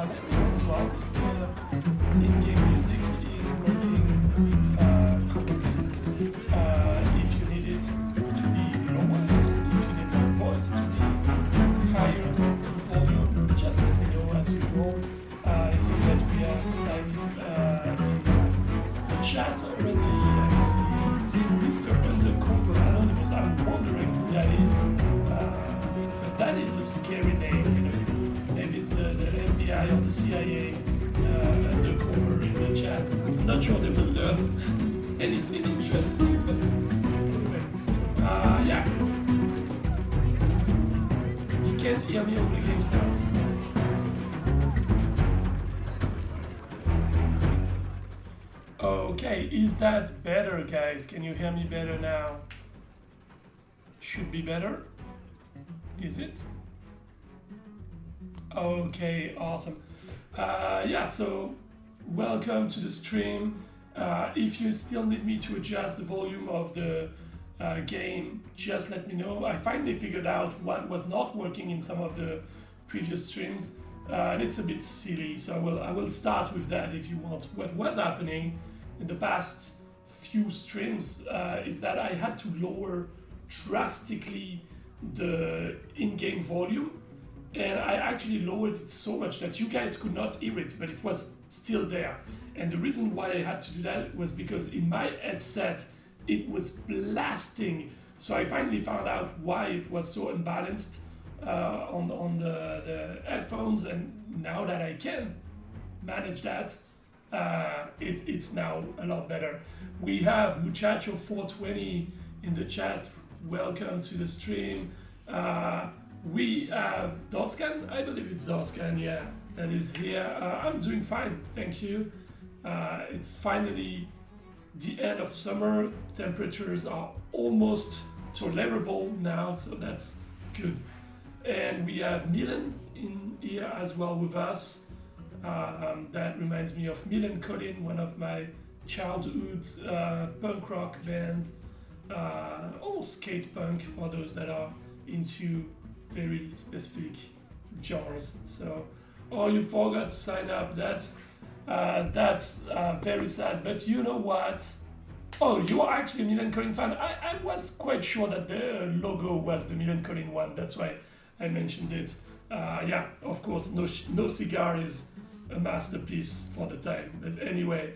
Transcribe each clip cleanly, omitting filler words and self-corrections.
let me know as well if the in-game music is working correctly. If you need it to be lower, if you need my voice to be higher in volume, just let me know as usual. I see that we have some in the chat already. I see Mr. Undercover Anonymous. I'm wondering who that is. But that is a scary name, you know. Maybe it's the FBI or the CIA undercover in the chat. I'm not sure they will learn anything interesting, but anyway. Yeah. You can't hear me over the game sound. Okay, is that better, guys? Can you hear me better now? Should be better. Is it? Okay, awesome. Yeah, so welcome to the stream. If you still need me to adjust the volume of the game, just let me know. I finally figured out what was not working in some of the previous streams, and it's a bit silly, so I will start with that if you want. What was happening in the past few streams is that I had to lower drastically the in-game volume, and I actually lowered it so much that you guys could not hear it, but it was still there. And the reason why I had to do that was because in my headset it was blasting, so I finally found out why it was so unbalanced on the headphones, and now that I can manage that, it's now a lot better. We have Muchacho 420 in the chat. Welcome to the stream. We have DOZKAN, I believe it's DOZKAN, yeah, that is here. I'm doing fine, thank you. It's finally the end of summer. Temperatures are almost tolerable now, so that's good. And we have Milan in here as well with us. That reminds me of Milan Colin, one of my childhood punk rock band, almost skate punk for those that are into very specific genres. So, oh, you forgot to sign up. That's very sad. But you know what? Oh, you are actually a Milan Colin fan. I was quite sure that the logo was the Milan Colin one. That's why I mentioned it. Yeah, of course, no cigar is a masterpiece for the time. But anyway,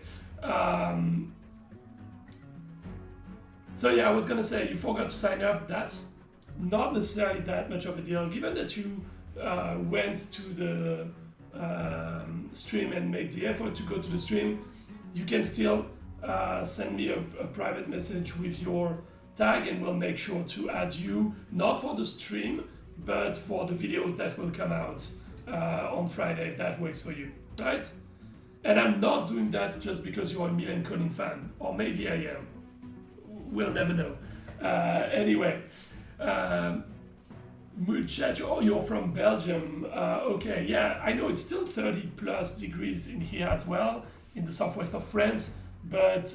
so yeah, I was gonna say you forgot to sign up. That's not necessarily that much of a deal, given that you went to the stream and made the effort to go to the stream. You can still send me a private message with your tag, and we'll make sure to add you, not for the stream, but for the videos that will come out on Friday, if that works for you, right? And I'm not doing that just because you're a Milan Colin fan, or maybe I am. We'll never know. Anyway, Muchacho, oh, you're from Belgium. Okay, yeah, I know it's still 30 plus degrees in here as well, in the southwest of France, but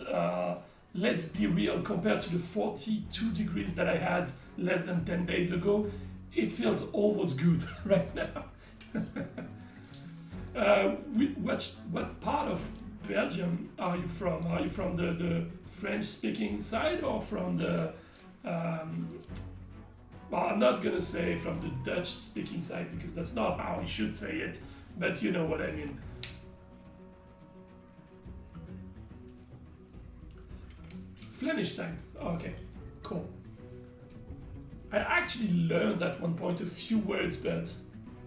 let's be real, compared to the 42 degrees that I had less than 10 days ago, it feels almost good right now. What part of Belgium are you from? Are you from the French-speaking side, or from the well, I'm not gonna say from the Dutch-speaking side, because that's not how I should say it, but you know what I mean. Flemish side. Okay, cool. I actually learned at one point a few words, but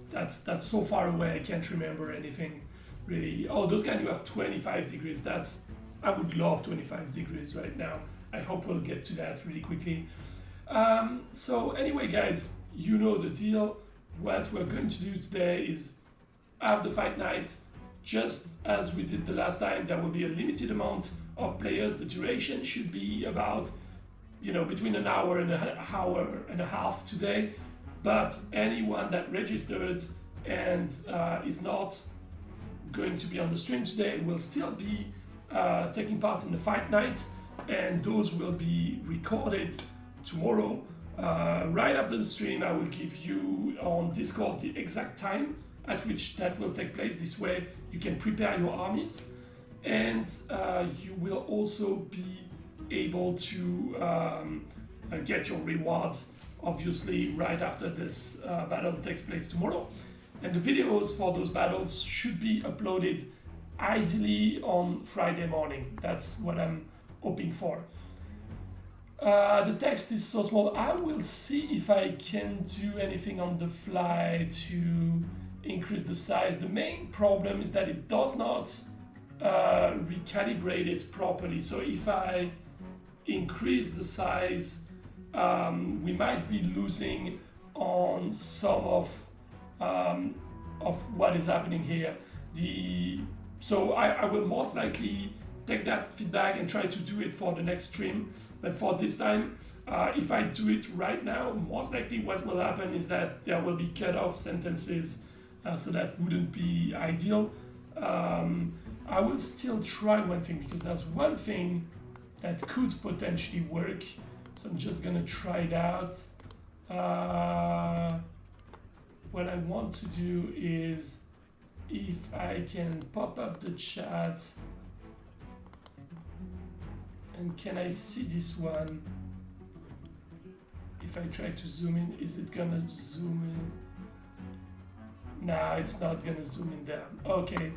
that's so far away I can't remember anything really. Oh, those kind, you have 25 degrees. I would love 25 degrees right now. I hope we'll get to that really quickly. So anyway, guys, you know the deal. What we're going to do today is have the fight night. Just as we did the last time, there will be a limited amount of players. The duration should be about, you know, between an hour and a half today. But anyone that registered and is not going to be on the stream today will still be taking part in the fight night, and those will be recorded tomorrow. Right after the stream, I will give you on Discord the exact time at which that will take place. This way you can prepare your armies, and you will also be able to get your rewards, obviously, right after this battle takes place tomorrow. And the videos for those battles should be uploaded ideally on Friday morning. That's what I'm hoping for. The text is so small. I will see if I can do anything on the fly to increase the size. The main problem is that it does not recalibrate it properly. So if I increase the size, we might be losing on some of what is happening here. So I will most likely take that feedback and try to do it for the next stream. But for this time, if I do it right now, most likely what will happen is that there will be cut off sentences, so that wouldn't be ideal. I will still try one thing, because there's one thing that could potentially work. So I'm just gonna try it out. What I want to do is, if I can pop up the chat, and can I see this one? If I try to zoom in, is it gonna zoom in? Nah, it's not gonna zoom in there. Okay.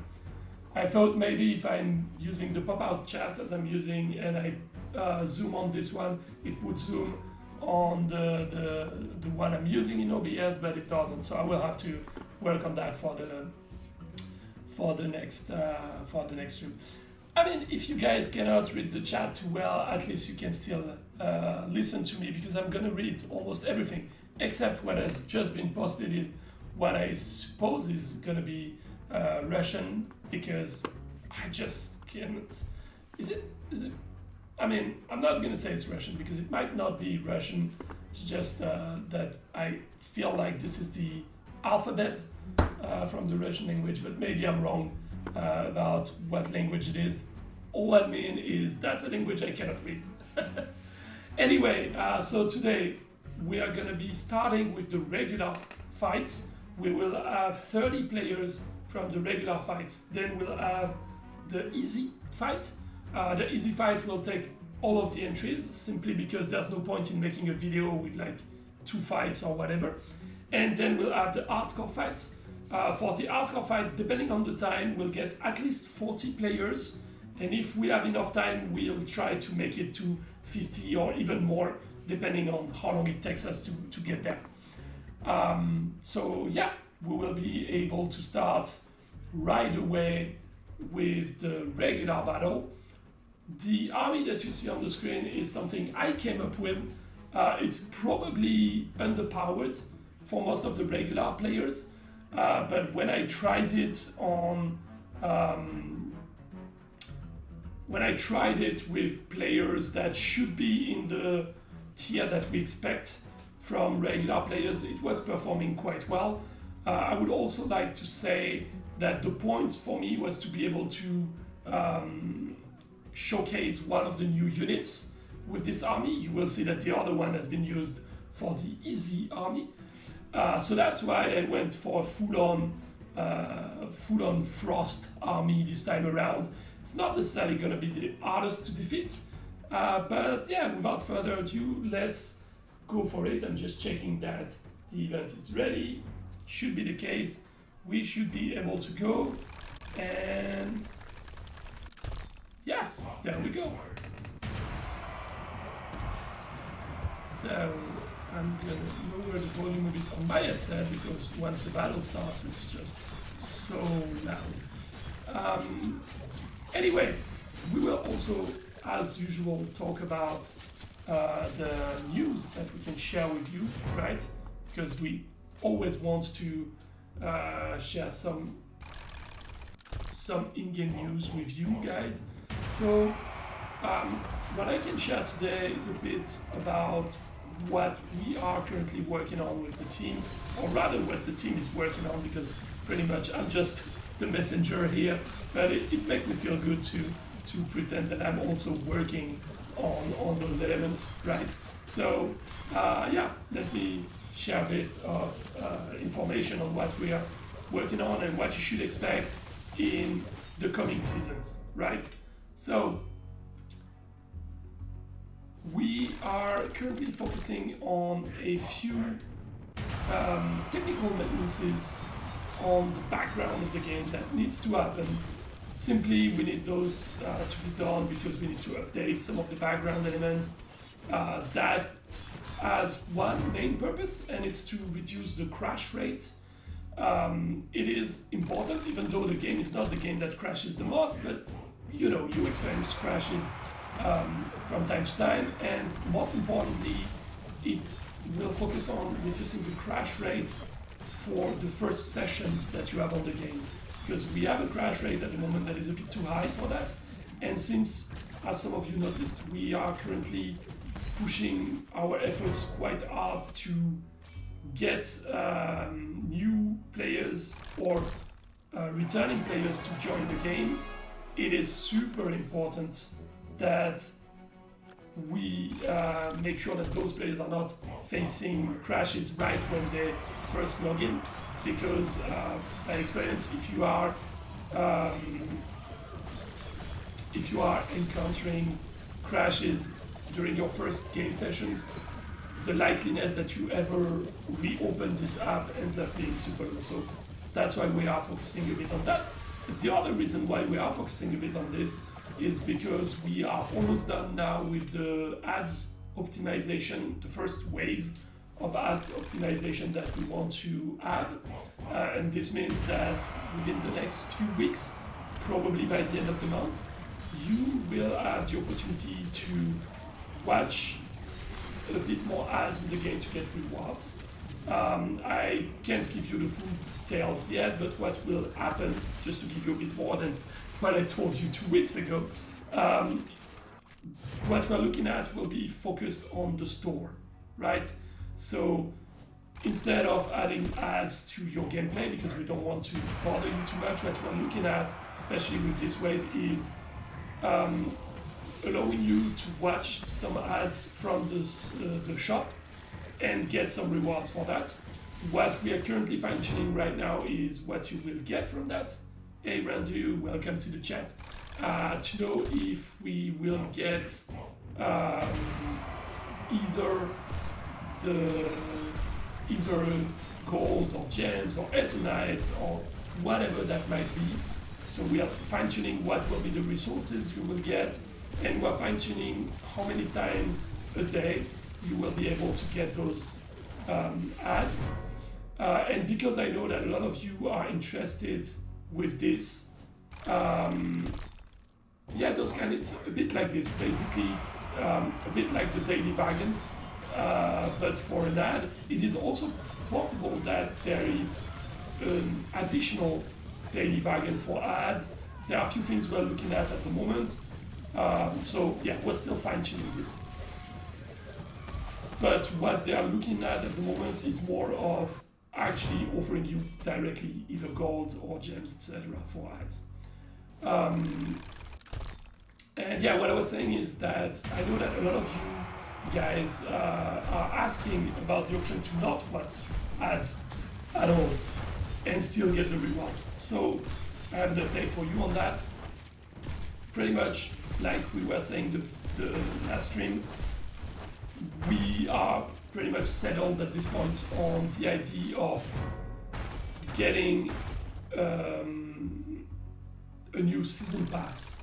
I thought maybe if I'm using the pop-out chat as I'm using, and I zoom on this one, it would zoom on the one I'm using in OBS, but it doesn't. So I will have to work on that for the next stream. I mean, if you guys cannot read the chat too well, at least you can still listen to me, because I'm gonna read almost everything, except what has just been posted is what I suppose is gonna be Russian, because I just can't. Is it? I mean, I'm not gonna say it's Russian, because it might not be Russian. It's just that I feel like this is the alphabet from the Russian language, but maybe I'm wrong about what language it is. All I mean is that's a language I cannot read. Anyway, so today we are gonna be starting with the regular fights. We will have 30 players from the regular fights. Then we'll have the easy fight. The easy fight will take all of the entries, simply because there's no point in making a video with like 2 fights or whatever. And then we'll have the hardcore fight. For the hardcore fight, depending on the time, we'll get at least 40 players. And if we have enough time, we'll try to make it to 50 or even more, depending on how long it takes us to get there. So yeah, we will be able to start right away with the regular battle. The army that you see on the screen is something I came up with. It's probably underpowered for most of the regular players, but when I tried it on with players that should be in the tier that we expect from regular players, it was performing quite well. I would also like to say that the point for me was to be able to showcase one of the new units with this army. You will see that the other one has been used for the easy army. So that's why I went for a full-on frost army this time around. It's not necessarily going to be the hardest to defeat, but yeah, without further ado, let's go for it. I'm just checking that the event is ready. Should be the case. We should be able to go, and yes, there we go. So I'm gonna lower the volume a bit on my headset, because once the battle starts, it's just so loud. Anyway, we will also, as usual, talk about the news that we can share with you, right? Because we always want to share some in-game news with you guys. So what I can share today is a bit about what we are currently working on with the team, or rather what the team is working on, because pretty much I'm just the messenger here, but it makes me feel good to pretend that I'm also working on those elements, right? So yeah, let me share a bit of information on what we are working on and what you should expect in the coming seasons, right? So we are currently focusing on a few technical maintenances on the background of the game that needs to happen. Simply, we need those to be done because we need to update some of the background elements. That has one main purpose, and it's to reduce the crash rate. It is important, even though the game is not the game that crashes the most, but you know, you experience crashes from time to time, and most importantly, it will focus on reducing the crash rates for the first sessions that you have on the game. Because we have a crash rate at the moment that is a bit too high for that, and since, as some of you noticed, we are currently pushing our efforts quite hard to get new players or returning players to join the game, it is super important that we make sure that those players are not facing crashes right when they first log in, because by experience, if you are encountering crashes during your first game sessions, the likeliness that you ever reopen this app ends up being super low. So that's why we are focusing a bit on that. But the other reason why we are focusing a bit on this is because we are almost done now with the ads optimization, the first wave of ads optimization that we want to add. And this means that within the next few weeks, probably by the end of the month, you will have the opportunity to watch a bit more ads in the game to get rewards. I can't give you the full details yet, but what will happen, just to give you a bit more than what I told you 2 weeks ago, what we're looking at will be focused on the store, right? So instead of adding ads to your gameplay, because we don't want to bother you too much, what we're looking at, especially with this wave, is allowing you to watch some ads from the shop and get some rewards for that. What we are currently fine-tuning right now is what you will get from that. Hey Randu, welcome to the chat. To know if we will get either gold or gems or etonites or whatever that might be. So we are fine-tuning what will be the resources you will get, and we're fine-tuning how many times a day you will be able to get those ads. And because I know that a lot of you are interested with this, yeah, DOZKAN, it's a bit like this, basically, a bit like the daily bargains, but for an ad. It is also possible that there is an additional daily bargain for ads. There are a few things we're looking at the moment. So yeah, we're still fine-tuning this. But what they are looking at the moment is more of actually offering you directly either gold or gems, etc. for ads. And yeah, what I was saying is that I know that a lot of you guys are asking about the option to not watch ads at all and still get the rewards. So I have an update for you on that. Pretty much like we were saying the last stream, we are pretty much settled at this point on the idea of getting a new season pass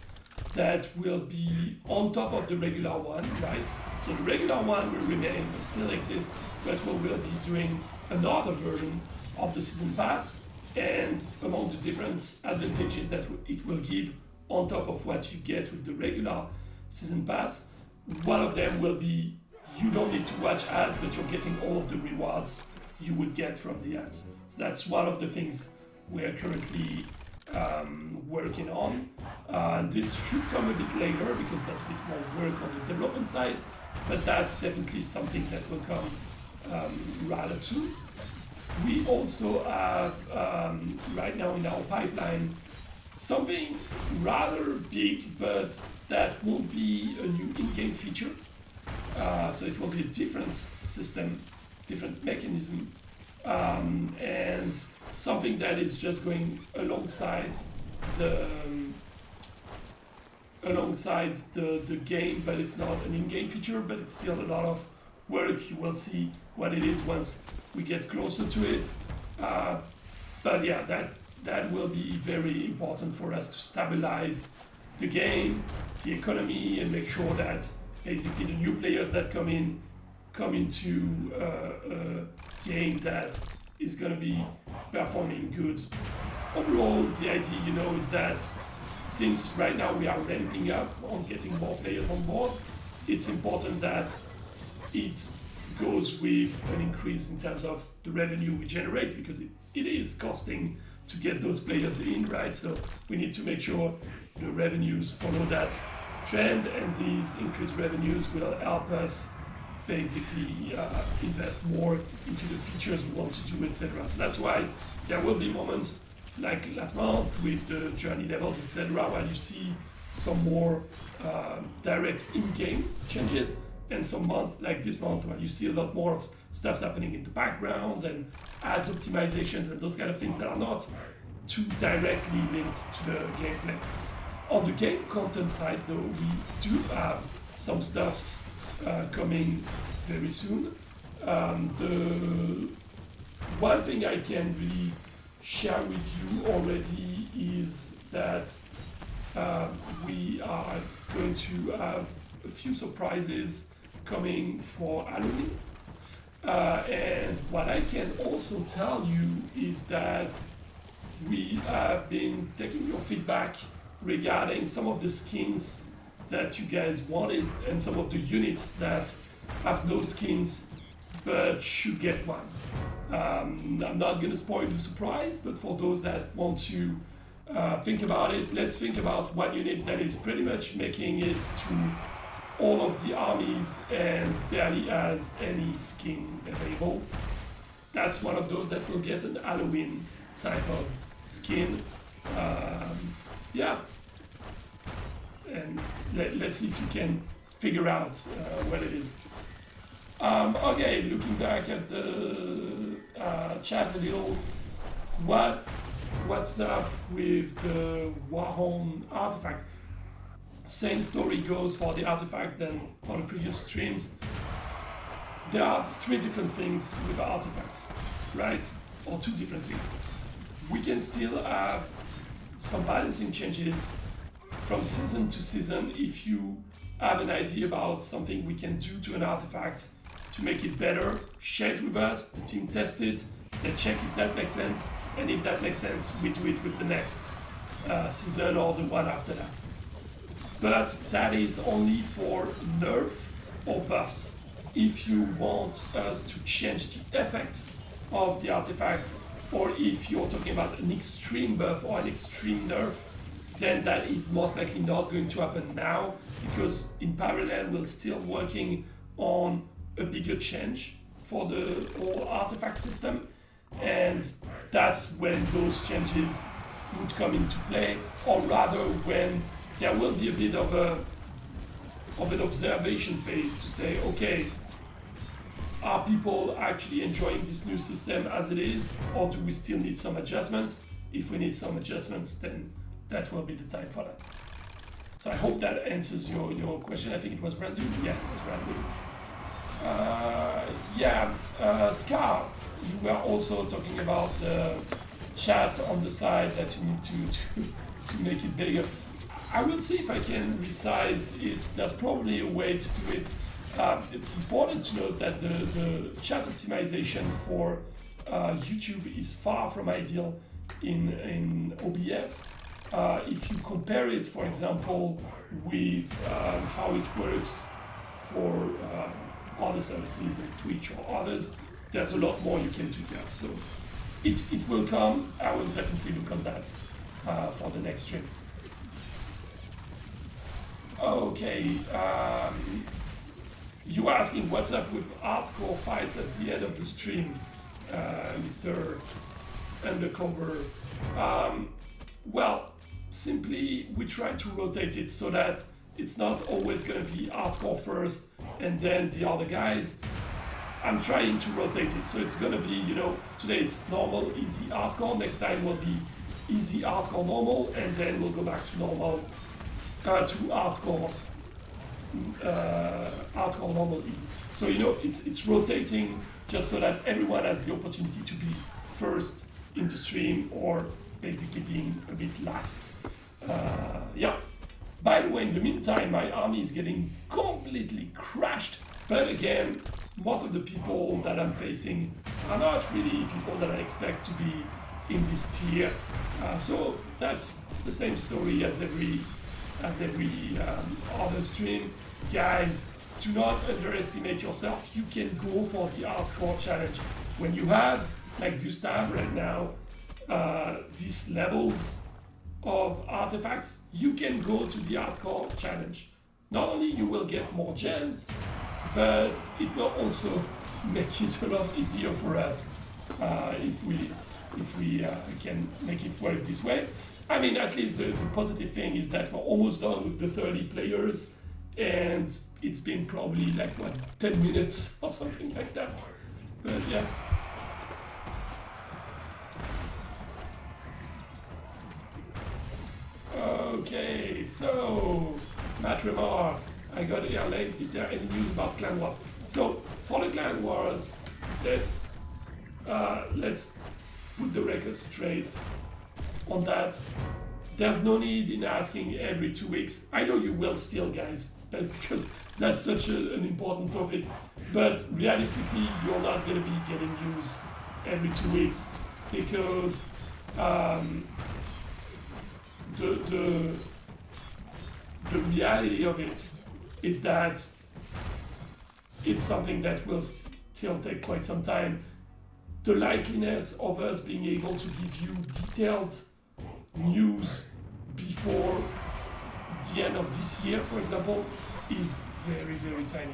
that will be on top of the regular one, right? So the regular one will remain, will still exist, but we will be doing another version of the season pass, and among the different advantages that it will give on top of what you get with the regular season pass, one of them will be you don't need to watch ads, but you're getting all of the rewards you would get from the ads. So that's one of the things we're currently working on. This should come a bit later because there's a bit more work on the development side, but that's definitely something that will come rather soon. We also have right now in our pipeline something rather big, but that will be a new in-game feature. So it will be a different system, different mechanism, and something that is just going alongside the game, but it's not an in-game feature, but it's still a lot of work. You will see what it is once we get closer to it. But yeah, that will be very important for us to stabilize the game, the economy, and make sure that basically the new players that come into a game that is going to be performing good. Overall, the idea, is that since right now we are ramping up on getting more players on board, it's important that it goes with an increase in terms of the revenue we generate, because it is costing to get those players in, right? So we need to make sure the revenues follow that trend, and these increased revenues will help us basically invest more into the features we want to do, etc. So that's why there will be moments like last month with the journey levels, etc., where you see some more direct in-game changes, and some month like this month where you see a lot more of stuff's happening in the background and ads optimizations and those kind of things that are not too directly linked to the gameplay. On the game content side, though, we do have some stuffs coming very soon. The one thing I can really share with you already is that we are going to have a few surprises coming for Halloween. And what I can also tell you is that we have been taking your feedback regarding some of the skins that you guys wanted and some of the units that have no skins but should get one. I'm not going to spoil the surprise, but for those that want to think about it, let's think about one unit that is pretty much making it to all of the armies and barely has any skin available. That's one of those that will get an Halloween type of skin. Yeah. And let's see if you can figure out what it is. Okay, looking back at the chat a little, what's up with the Warhorn artifact? Same story goes for the artifact than for the previous streams. There are three different things with the artifacts, right? Or two different things. We can still have some balancing changes from season to season if you have an idea about something we can do to an artifact to make it better. Share it with us, the team test it, then check if that makes sense, and if that makes sense, we do it with the next season or the one after that. But that is only for nerf or buffs. If you want us to change the effects of the artifact, or if you're talking about an extreme buff or an extreme nerf, then that is most likely not going to happen now, because in parallel we're still working on a bigger change for the whole artifact system, and that's when those changes would come into play, or rather when there will be a bit of an observation phase to say, okay, are people actually enjoying this new system as it is, or do we still need some adjustments? If we need some adjustments, then that will be the time for that. So I hope that answers your question. I think it was random. Yeah, it was random. Scar, you were also talking about the chat on the side that you need to make it bigger. I will see if I can resize it. There's probably a way to do it. It's important to note that the chat optimization for YouTube is far from ideal in OBS. If you compare it, for example, with how it works for other services like Twitch or others, there's a lot more you can do there. So it will come. I will definitely look on that for the next stream. Okay, you were asking what's up with hardcore fights at the end of the stream, Mr. Undercover. Well, simply we try to rotate it so that it's not always going to be hardcore first and then the other guys. I'm trying to rotate it. So it's gonna be, you know, today it's normal, easy, hardcore. Next time will be easy, hardcore, normal, and then we'll go back to normal, to hardcore, hardcore, normal, easy. So you know, it's rotating just so that everyone has the opportunity to be first in the stream or basically being a bit last. Yeah. By the way, in the meantime, my army is getting completely crashed. But again, most of the people that I'm facing are not really people that I expect to be in this tier. So that's the same story as every other stream. Guys, do not underestimate yourself. You can go for the hardcore challenge. When you have, like Gustav right now, these levels of artifacts, you can go to the hardcore challenge. Not only you will get more gems, but it will also make it a lot easier for us if we can make it work this way. I mean, at least the positive thing is that we're almost done with the 30 players, and it's been probably like, what, 10 minutes or something like that. But yeah. Okay, so Matt remark, I got here late. Is there any news about Clan Wars? So for the Clan Wars, let's put the record straight on that. There's no need in asking every 2 weeks. I know you will still, guys, but because that's such an important topic. But realistically, you're not going to be getting news every 2 weeks because the reality of it is that it's something that will still take quite some time. The likeliness of us being able to give you detailed news before the end of this year, for example, is very, very tiny.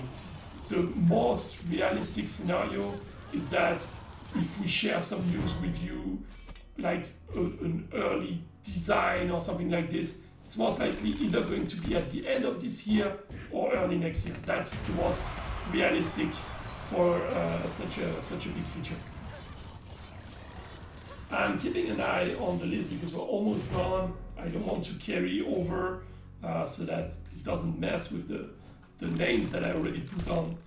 The most realistic scenario is that if we share some news with you, like an early design or something like this, it's most likely either going to be at the end of this year or early next year. That's the most realistic for such a big feature. I'm keeping an eye on the list because we're almost done. I don't want to carry over so that it doesn't mess with the names that I already put on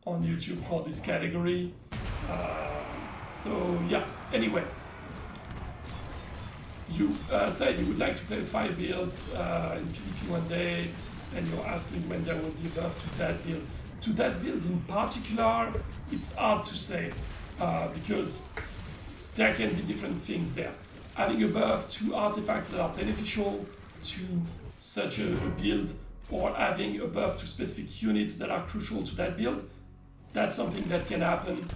YouTube for this category. So yeah, anyway. You said you would like to play 5 builds in PvP one day, and you're asking when there will be a buff to that build. To that build in particular, it's hard to say because there can be different things there. Having a buff to artifacts that are beneficial to such a build, or having a buff to specific units that are crucial to that build, that's something that can happen.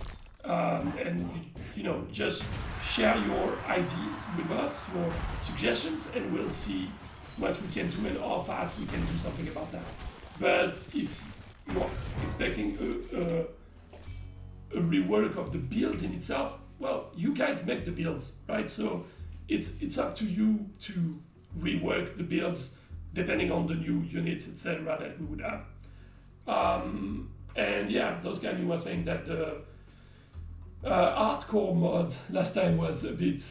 And you know, just share your ideas with us, your suggestions, and we'll see what we can do and how fast we can do something about that. But if you're expecting a rework of the build in itself, well, you guys make the builds, right? So it's up to you to rework the builds depending on the new units, etc. that we would have. And yeah, DOZKAN, you were saying that the hardcore mod last time was a bit,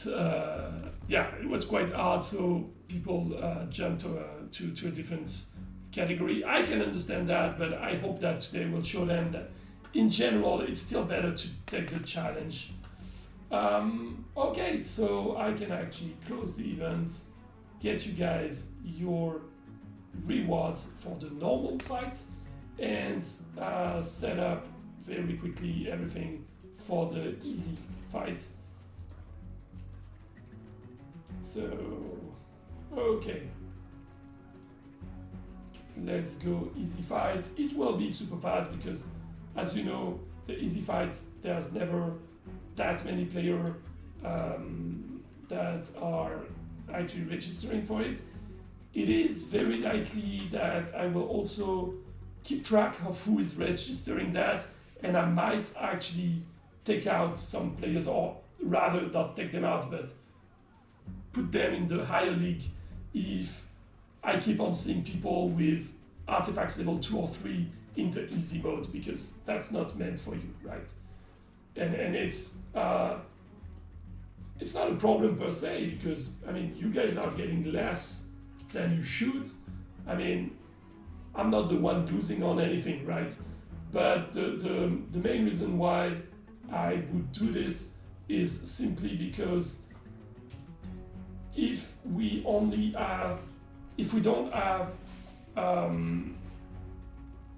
yeah, it was quite hard, so people jumped to a different category. I can understand that, but I hope that today will show them that in general it's still better to take the challenge. Okay, so I can actually close the event, get you guys your rewards for the normal fight, and set up very quickly everything for the easy fight. So, okay. Let's go easy fight. It will be super fast because, as you know, the easy fight, there's never that many players that are actually registering for it. It is very likely that I will also keep track of who is registering that, and I might actually take out some players, or rather not take them out, but put them in the higher league if I keep on seeing people with artifacts level 2 or 3 in the easy mode, because that's not meant for you, right? and it's not a problem per se, because I mean you guys are getting less than you should. I mean, I'm not the one losing on anything, right? But the main reason why I would do this is simply because if we don't have,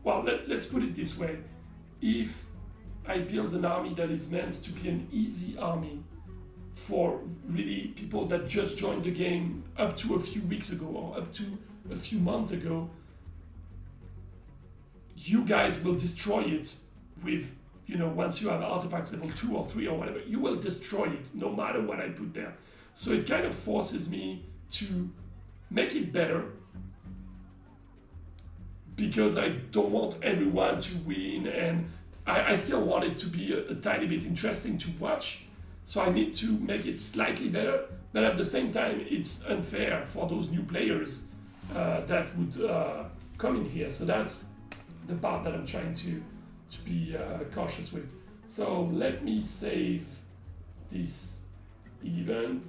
well, let's put it this way. If I build an army that is meant to be an easy army for really people that just joined the game up to a few weeks ago or up to a few months ago, you guys will destroy it with, you know, once you have artifacts level 2 or 3 or whatever, you will destroy it no matter what I put there. So it kind of forces me to make it better, because I don't want everyone to win, and I still want it to be a tiny bit interesting to watch. So I need to make it slightly better, but at the same time, it's unfair for those new players that would come in here. So that's the part that I'm trying to be cautious with. So let me save this event.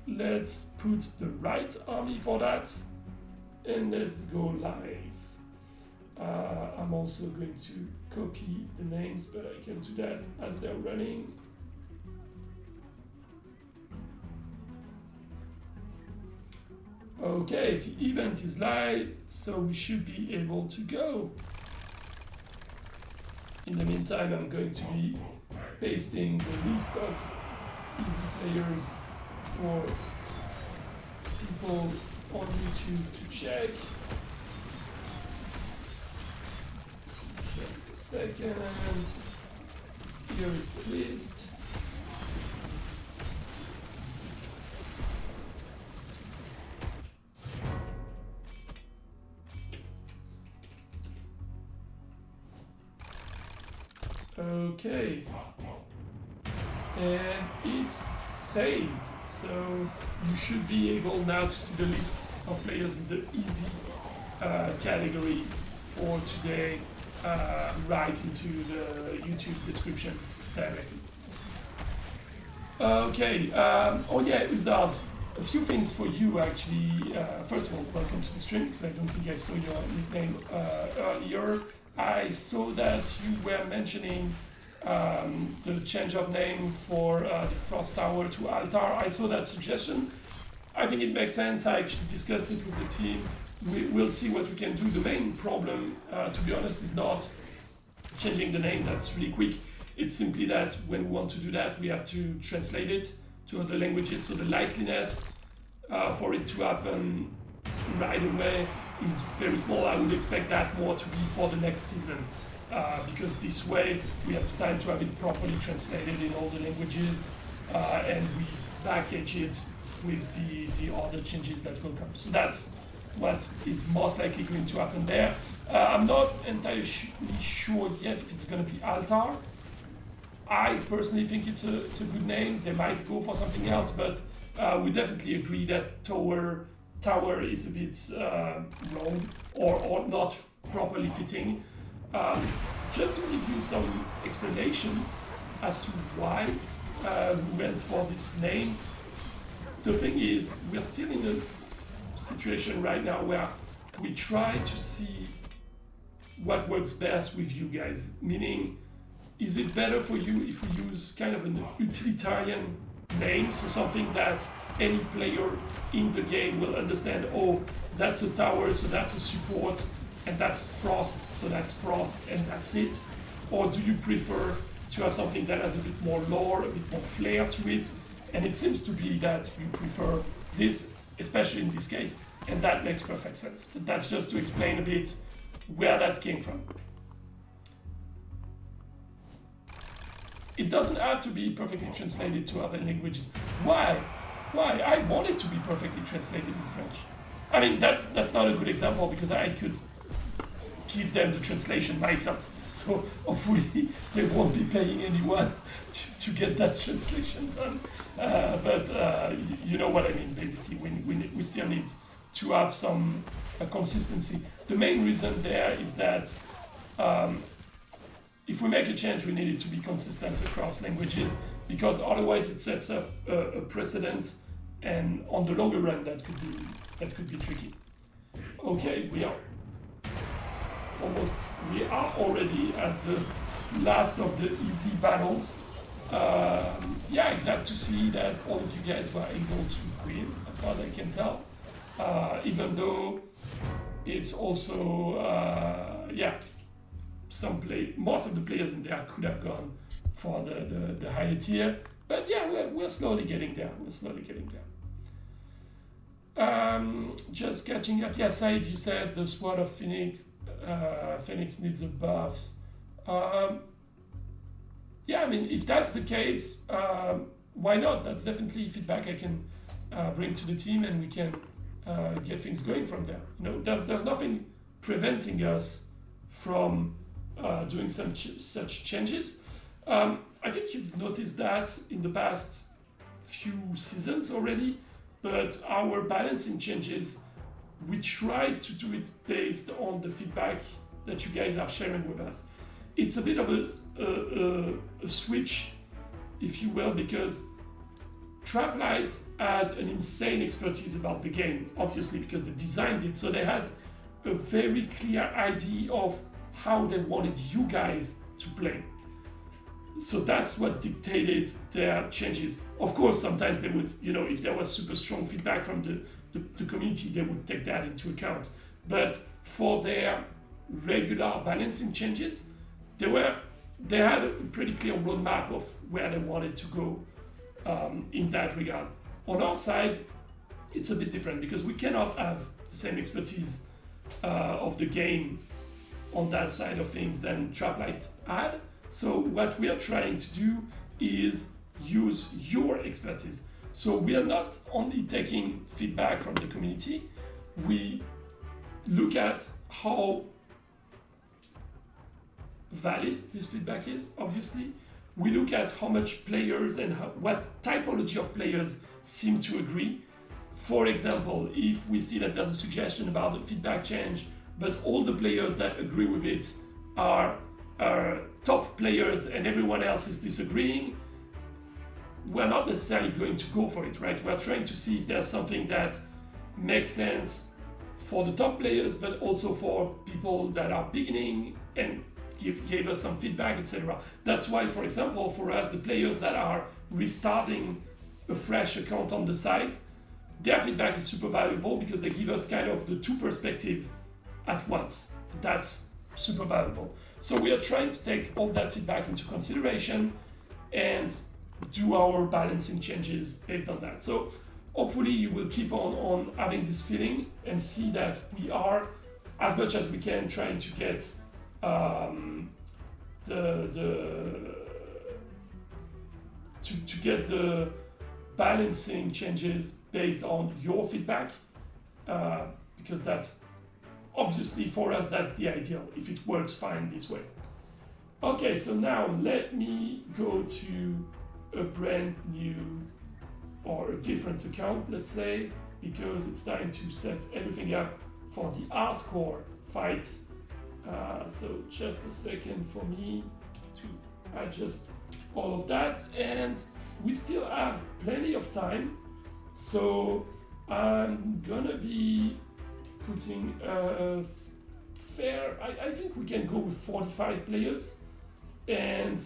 Let's put the right army for that, and let's go live. I'm also going to copy the names, but I can do that as they're running. Okay, the event is live, so we should be able to go. In the meantime, I'm going to be pasting the list of easy players for people on YouTube to check. Just a second. Here is the list. Okay, and it's saved, so you should be able now to see the list of players in the easy category for today right into the YouTube description directly. Okay, oh yeah, Uzaz, a few things for you actually. First of all, welcome to the stream, because I don't think I saw your nickname earlier. I saw that you were mentioning the change of name for the Frost Tower to Altar. I saw that suggestion. I think it makes sense. I actually discussed it with the team. We'll see what we can do. The main problem, to be honest, is not changing the name. That's really quick. It's simply that when we want to do that, we have to translate it to other languages. So the likeliness for it to happen right away is very small. I would expect that more to be for the next season, because this way we have the time to have it properly translated in all the languages, and we package it with the other changes that will come. So that's what is most likely going to happen there. I'm not entirely sure yet if it's going to be Altar. I personally think it's a good name. They might go for something else, but we definitely agree that Tower is a bit wrong or not properly fitting. Just to give you some explanations as to why we went for this name. The thing is, we're still in a situation right now where we try to see what works best with you guys. Meaning, is it better for you if we use kind of an utilitarian name, so something that any player in the game will understand, oh, that's a tower, so that's a support, and that's frost, so that's frost, and that's it? Or do you prefer to have something that has a bit more lore, a bit more flair to it? And it seems to be that you prefer this, especially in this case, and that makes perfect sense. But that's just to explain a bit where that came from. It doesn't have to be perfectly translated to other languages. Why? I want it to be perfectly translated in French. I mean, that's not a good example, because I could give them the translation myself. So hopefully they won't be paying anyone to get that translation done. But you know what I mean, basically. We still need to have some consistency. The main reason there is that if we make a change, we need it to be consistent across languages, because otherwise it sets up a precedent, and on the longer run that could be tricky. Okay, we are already at the last of the easy battles. Yeah, glad to see that all of you guys were able to win, as far as I can tell. Even though it's also, yeah, most of the players in there could have gone for the higher tier, but yeah, we're slowly getting there. Just catching up. Yeah, Said, you said the Sword of Phoenix needs a buff. Yeah, I mean, if that's the case, why not? That's definitely feedback I can bring to the team, and we can get things going from there. You know, there's nothing preventing us from doing such changes. I think you've noticed that in the past few seasons already, but our balancing changes, we try to do it based on the feedback that you guys are sharing with us. It's a bit of a switch, if you will, because Traplight had an insane expertise about the game, obviously, because they designed it, so they had a very clear idea of how they wanted you guys to play. So that's what dictated their changes. Of course, sometimes they would, you know, if there was super strong feedback from the community, they would take that into account. But for their regular balancing changes, they had a pretty clear roadmap of where they wanted to go in that regard. On our side, it's a bit different because we cannot have the same expertise of the game on that side of things than Traplight had. So what we are trying to do is use your expertise. So we are not only taking feedback from the community, we look at how valid this feedback is, obviously. We look at how much players and what typology of players seem to agree. For example, if we see that there's a suggestion about the feedback change, but all the players that agree with it are top players and everyone else is disagreeing, we're not necessarily going to go for it, right? We're trying to see if there's something that makes sense for the top players, but also for people that are beginning and gave us some feedback, etc. That's why, for example, for us, the players that are restarting a fresh account on the site, their feedback is super valuable because they give us kind of the two perspectives at once. That's super valuable. So we are trying to take all that feedback into consideration and do our balancing changes based on that. So hopefully you will keep on having this feeling and see that we are, as much as we can, trying to get to get the balancing changes based on your feedback, because that's obviously for us, that's the ideal, if it works fine this way. Okay, so now let me go to a brand new or a different account, let's say, because it's time to set everything up for the hardcore fights. So just a second for me to adjust all of that, and we still have plenty of time, so I'm gonna be putting a fair, I think we can go with 45 players, and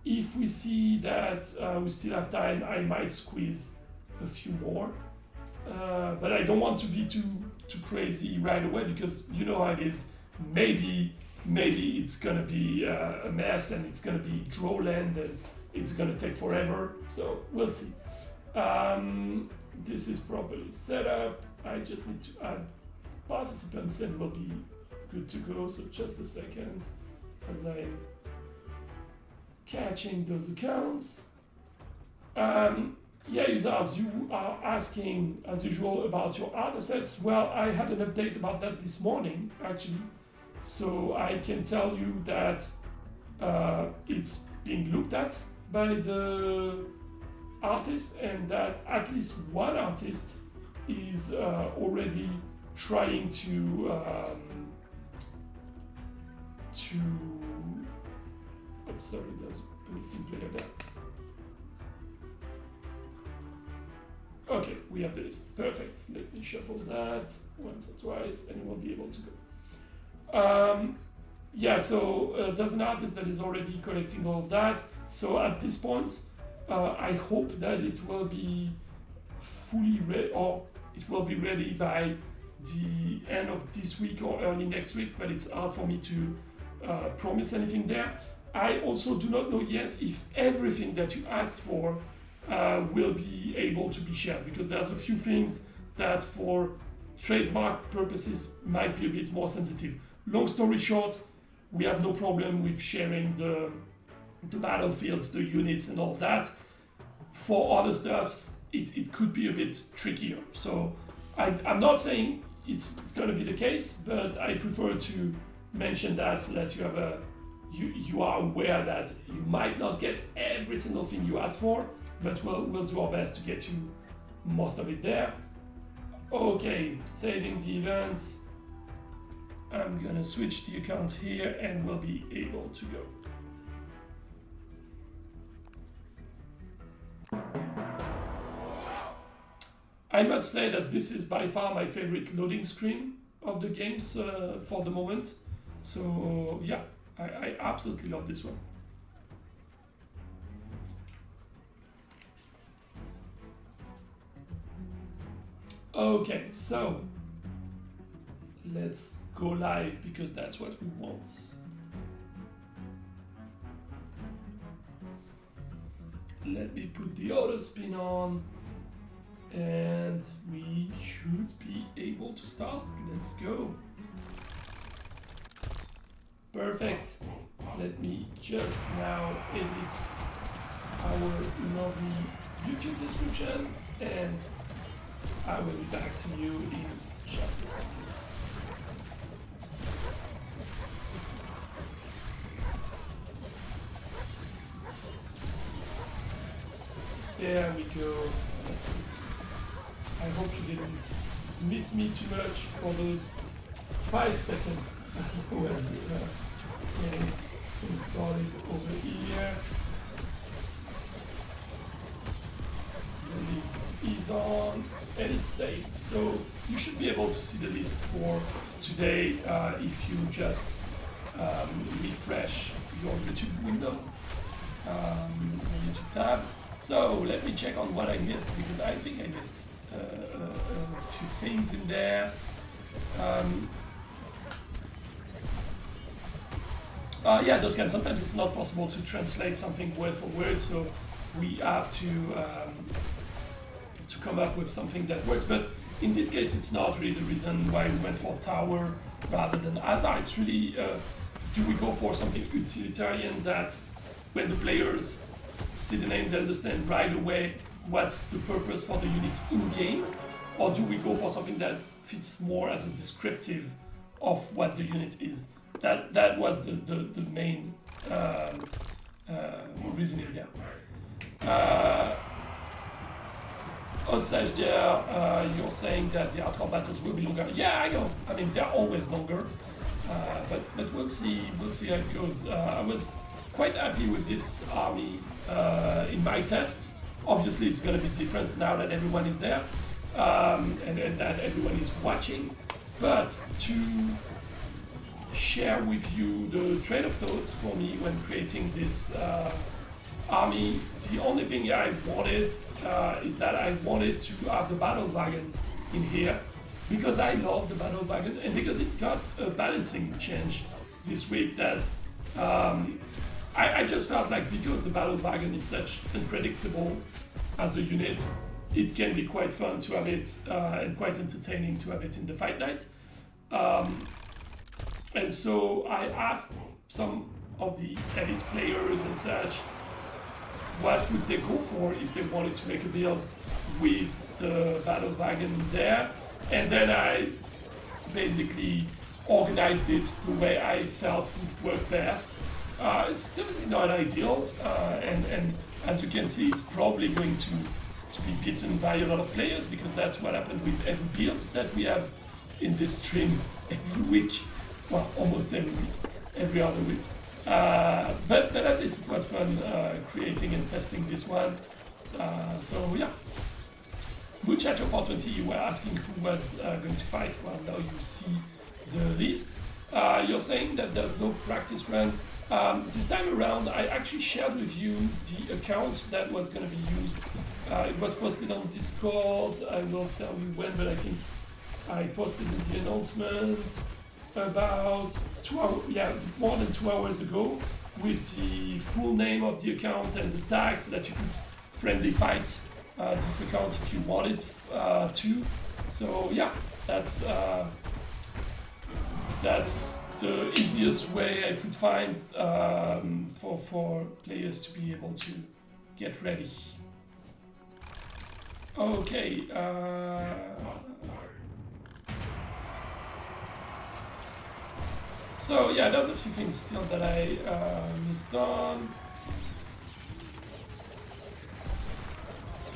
if we see that we still have time, I might squeeze a few more, but I don't want to be too crazy right away, because you know how it is. Maybe it's gonna be a mess and it's gonna be draw land and it's gonna take forever, so we'll see. This is properly set up. I just need to add participants and we'll be good to go. So just a second as I'm catching those accounts. Yeah, users, you are asking as usual about your art assets. Well, I had an update about that this morning actually. So I can tell you that it's being looked at by the artist, and that at least one artist is already trying to I'm sorry, there's a missing player there. Okay, we have the list. Perfect. Let me shuffle that once or twice and we'll be able to go. Yeah, so there's an artist that is already collecting all of that. So at this point, I hope that it will be fully ready, or it will be ready by the end of this week or early next week, but it's hard for me to promise anything there. I also do not know yet if everything that you asked for will be able to be shared, because there's a few things that for trademark purposes might be a bit more sensitive. Long story short, we have no problem with sharing the battlefields, the units and all of that. For other stuffs, it could be a bit trickier. So I'm not saying it's going to be the case, but I prefer to mention that so that you have you are aware that you might not get every single thing you ask for, but we'll do our best to get you most of it there. Okay, saving the events. I'm gonna switch the account here and we'll be able to go. I must say that this is by far my favorite loading screen of the games for the moment. So yeah, I absolutely love this one. Okay, so let's go live because that's what we want. Let me put the auto spin on and we should be able to start. Let's go. Perfect. Let me just now edit our lovely YouTube description and I will be back to you in just a second. There we go. That's it. I hope you didn't miss me too much for those 5 seconds as I was getting things started over here. The list is on and it's saved. So you should be able to see the list for today if you just refresh your YouTube window, your YouTube tab. So let me check on what I missed, because I think I missed a few things in there. Yeah, DOZKAN, sometimes it's not possible to translate something word for word, so we have to come up with something that works. But in this case, it's not really the reason why we went for tower rather than altar. It's really, do we go for something utilitarian that when the players see the name, they understand right away what's the purpose for the unit in-game? Or do we go for something that fits more as a descriptive of what the unit is? That was the main reasoning there. On stage there, you're saying that the hardcore battles will be longer. Yeah, I know. I mean, they're always longer. But we'll see how it goes. I was quite happy with this army in my tests. Obviously, it's going to be different now that everyone is there and that everyone is watching. But to share with you the train of thoughts for me when creating this army, the only thing I wanted is that I wanted to have the battle wagon in here, because I love the battle wagon and because it got a balancing change this week that I just felt like, because the battle wagon is such unpredictable as a unit, it can be quite fun to have it and quite entertaining to have it in the fight night. And so I asked some of the elite players and such, what would they go for if they wanted to make a build with the battle wagon there? And then I basically organized it the way I felt would work best. It's definitely not ideal, and as you can see, it's probably going to be beaten by a lot of players, because that's what happened with every build that we have in this stream every week. Well, almost every week, every other week. But at least it was fun creating and testing this one. So yeah. Muchacho 420, you were asking who was going to fight. Well, now you see the list. You're saying that there's no practice run. This time around, I actually shared with you the account that was going to be used. It was posted on Discord. I will tell you when, but I think I posted in the announcement about 2 hours, yeah, more than 2 hours ago, with the full name of the account and the tag so that you could friendly fight this account if you wanted to. So yeah, that's the easiest way I could find for players to be able to get ready. Okay. So yeah, there's a few things still that I missed on.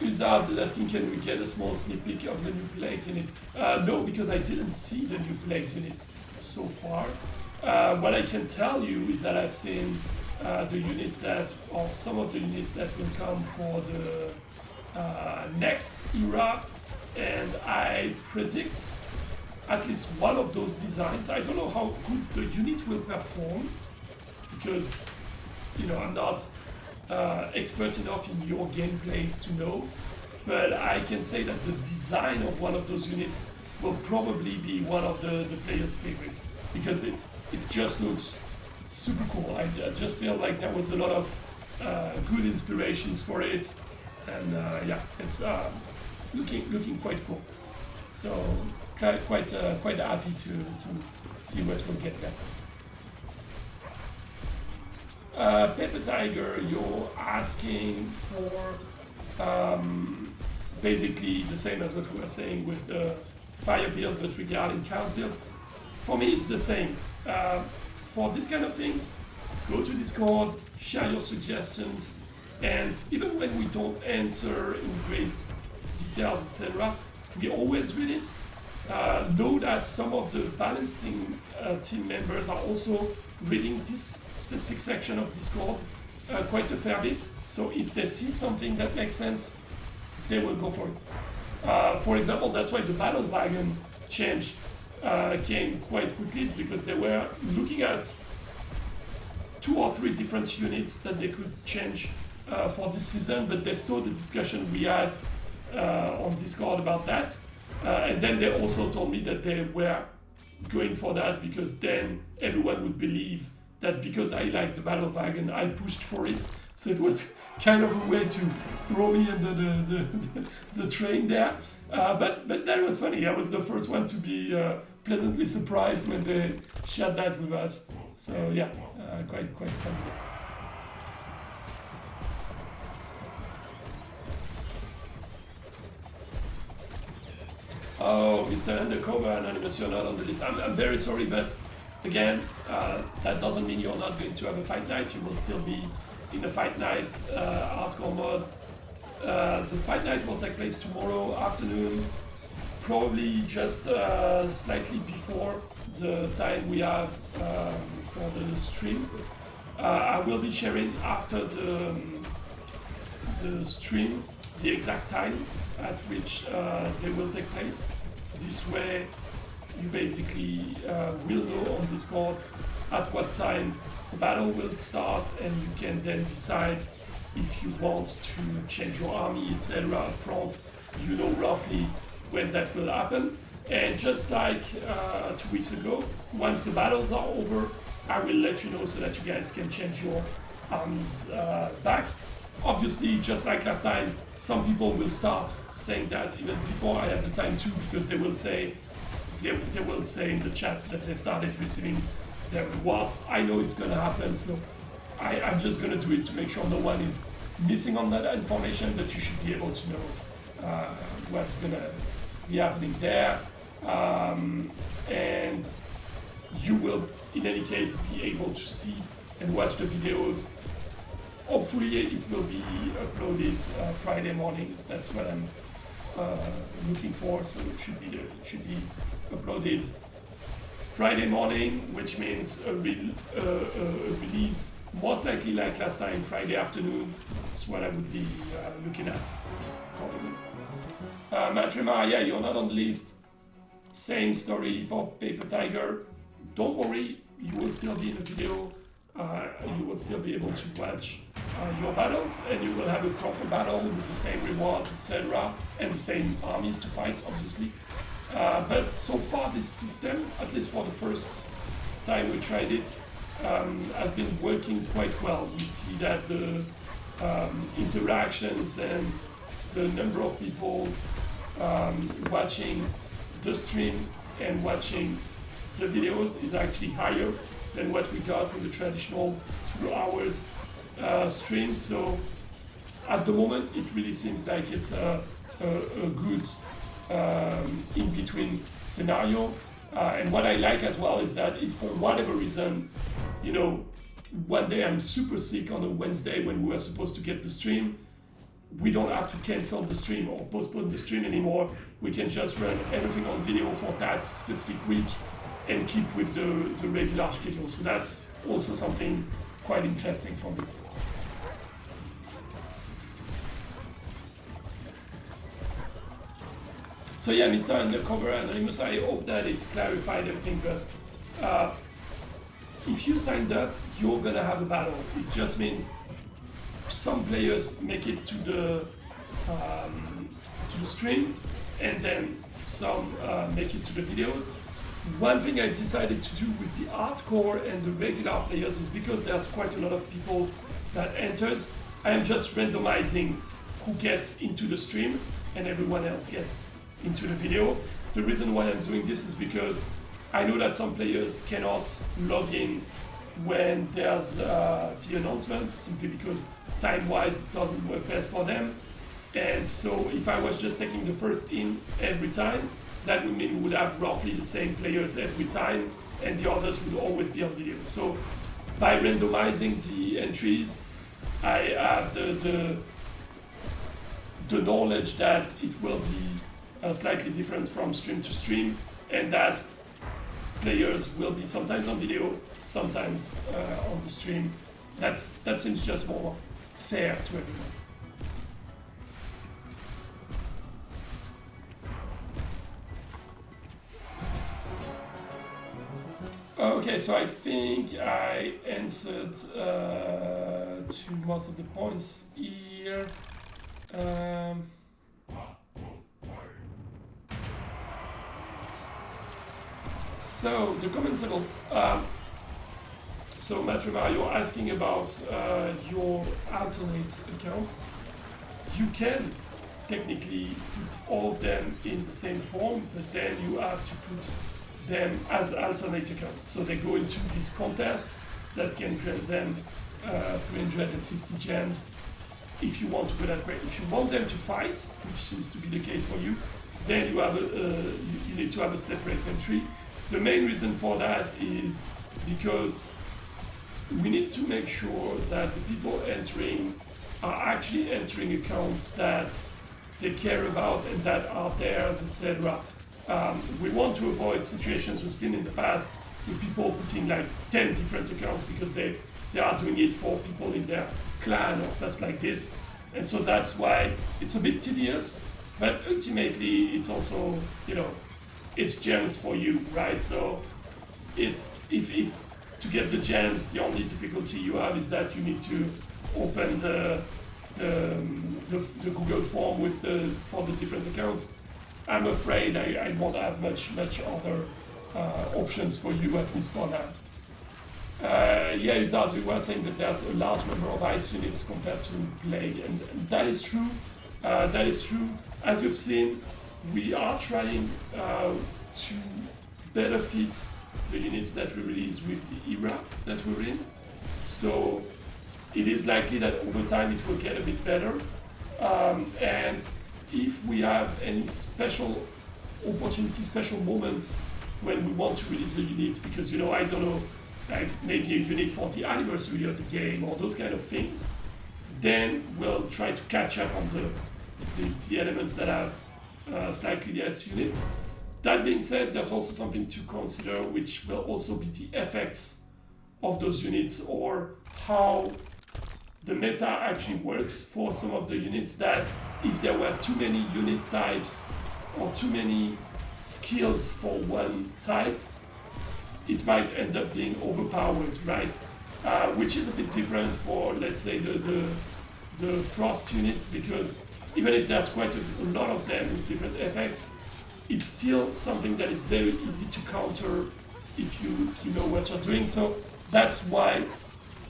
Gustav is asking, can we get a small sneak peek of the new plague unit? No, because I didn't see the new plague unit so far. What I can tell you is that I've seen the units that, or some of the units that will come for the next era, and I predict at least one of those designs. I don't know how good the unit will perform, because, you know, I'm not expert enough in your gameplays to know, but I can say that the design of one of those units will probably be one of the players' favorite, because it just looks super cool. I just feel like there was a lot of good inspirations for it, and yeah, it's looking quite cool. So quite happy to see what we'll get there. Pepper Tiger, you're asking for basically the same as what we were saying with the fire build, but regarding chaos build. For me, it's the same. For this kind of things, go to Discord, share your suggestions, and even when we don't answer in great details, etc., we always read it. Know that some of the balancing team members are also reading this specific section of Discord quite a fair bit. So if they see something that makes sense, they will go for it. For example, that's why the battle wagon change came quite quickly. It's because they were looking at 2 or 3 different units that they could change for this season, but they saw the discussion we had on Discord about that. And then they also told me that they were going for that because then everyone would believe that because I liked the battle wagon, I pushed for it. So it was kind of a way to throw me under the train there. But that was funny. I was the first one to be pleasantly surprised when they shared that with us. So yeah, quite fun. Oh, Mr. Undercover Anonymous, you're not on the list. I'm very sorry, but again, that doesn't mean you're not going to have a fight night. You will still be in a fight night hardcore mode. The fight night will take place tomorrow afternoon, probably just slightly before the time we have for the stream. I will be sharing after the stream the exact time at which they will take place. This way you basically will know on Discord at what time the battle will start, and you can then decide if you want to change your army, etc. up front. You know roughly when that will happen. And just like 2 weeks ago, once the battles are over, I will let you know so that you guys can change your armies back. Obviously, just like last time, some people will start saying that even before I have the time to, because they will say in the chat that they started receiving their rewards. I know it's gonna happen, so I'm just gonna do it to make sure no one is missing on that information, but you should be able to know what's gonna be happening there. And you will, in any case, be able to see and watch the videos. Hopefully it will be uploaded Friday morning. That's what I'm looking for. So it should be uploaded Friday morning, which means a release most likely like last time, Friday afternoon. That's what I would be looking at, probably. Matrima, yeah, you're not on the list. Same story for Paper Tiger. Don't worry, you will still be in the video. You will still be able to watch your battles, and you will have a proper battle with the same rewards, etc., and the same armies to fight, obviously. But so far, this system, at least for the first time we tried it, has been working quite well. You see that the interactions and the number of people watching the stream and watching the videos is actually higher than what we got with the traditional 2 hours stream. So at the moment, it really seems like it's a good in-between scenario. And what I like as well is that if for whatever reason, you know, one day I'm super sick on a Wednesday when we were supposed to get the stream, we don't have to cancel the stream or postpone the stream anymore. We can just run everything on video for that specific week and keep with the regular schedule. So that's also something quite interesting for me. So yeah, Mr. Undercover Anonymous, I hope that it clarified everything, but if you signed up, you're gonna have a battle. It just means some players make it to the stream, and then some make it to the videos. One thing I decided to do with the hardcore and the regular players is because there's quite a lot of people that entered, I am just randomizing who gets into the stream and everyone else gets into the video. The reason why I'm doing this is because I know that some players cannot log in when there's the announcement, simply because time-wise it doesn't work best for them. And so if I was just taking the first in every time, that would mean we would have roughly the same players every time, and the others would always be on video. So by randomizing the entries, I have the knowledge that it will be slightly different from stream to stream, and that players will be sometimes on video, sometimes on the stream. That seems just more fair to everyone. Okay, so I think I answered to most of the points here. So the comment table. So Matrima, you're asking about your alternate accounts. You can technically put all of them in the same form, but then you have to put them as alternate accounts. So they go into this contest that can grant them 350 gems if you want to go that way. If you want them to fight, which seems to be the case for you, then you have you need to have a separate entry. The main reason for that is because we need to make sure that the people entering are actually entering accounts that they care about and that are theirs, etc. We want to avoid situations we've seen in the past with people putting like 10 different accounts because they are doing it for people in their clan or stuff like this. And so that's why it's a bit tedious, but ultimately it's also, you know, it's gems for you, right? So it's if to get the gems, the only difficulty you have is that you need to open the Google form with for the different accounts. I'm afraid I won't have much other options for you, at least for now. Yeah, Uzdaz, we were saying that there's a large number of ice units compared to Plague, and that is true. That is true. As you've seen, we are trying to better fit the units that we release with the era that we're in. So it is likely that over time it will get a bit better. And if we have any special opportunities, special moments when we want to release a unit, because, you know, I don't know, like maybe a unit for the anniversary of the game or those kind of things, then we'll try to catch up on the elements that have slightly less units. that being said, there's also something to consider, which will also be the effects of those units, or how the meta actually works for some of the units, that if there were too many unit types or too many skills for one type, it might end up being overpowered, right? Which is a bit different for, let's say, the frost units, because even if there's quite a lot of them with different effects, it's still something that is very easy to counter if you know what you're doing. So that's why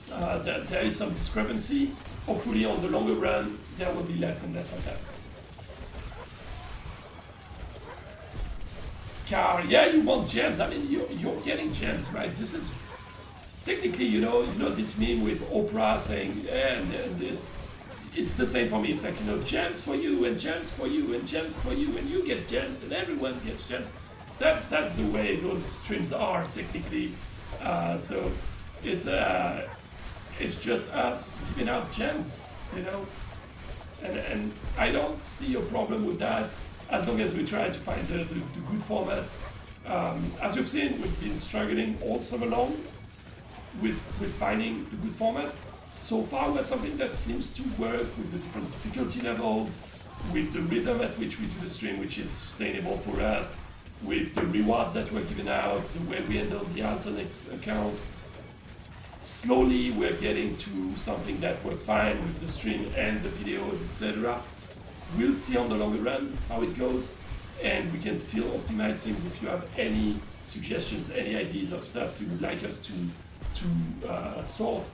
there is some discrepancy. Hopefully on the longer run, there will be less and less of that. Scar, yeah, you want gems. I mean, you're getting gems, right? This is technically, you know this meme with Oprah saying, and this. It's the same for me. It's like, gems for you and gems for you and gems for you, and you get gems and everyone gets gems. That's the way those streams are technically. So it's just us giving out gems, and I don't see a problem with that as long as we try to find the good format. As you've seen, we've been struggling all summer long with finding the good format. So far, we have something that seems to work with the different difficulty levels, with the rhythm at which we do the stream, which is sustainable for us, with the rewards that we're giving out, the way we handle the alternate accounts. Slowly, we're getting to something that works fine with the stream and the videos, etc. We'll see on the longer run how it goes, and we can still optimize things. If you have any suggestions, any ideas of stuff you would like us to sort,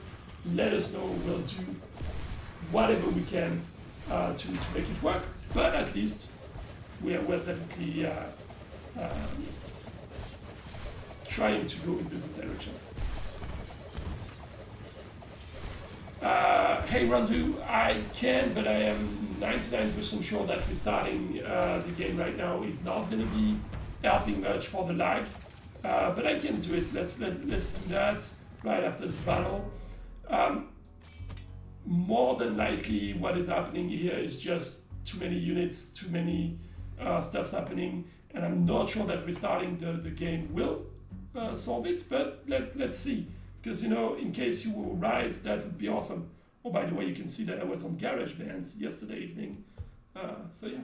let us know. We'll do whatever we can to make it work, but at least we're definitely trying to go in the good direction. Hey Randu, I can, but I am 99% sure that restarting the game right now is not going to be helping much for the lag, but I can do it. Let's do that right after this battle. More than likely, what is happening here is just too many units, too many stuffs happening, and I'm not sure that restarting the game will solve it, but let's see. Because, in case you were right, that would be awesome. Oh, by the way, you can see that I was on GarageBand yesterday evening. So, yeah.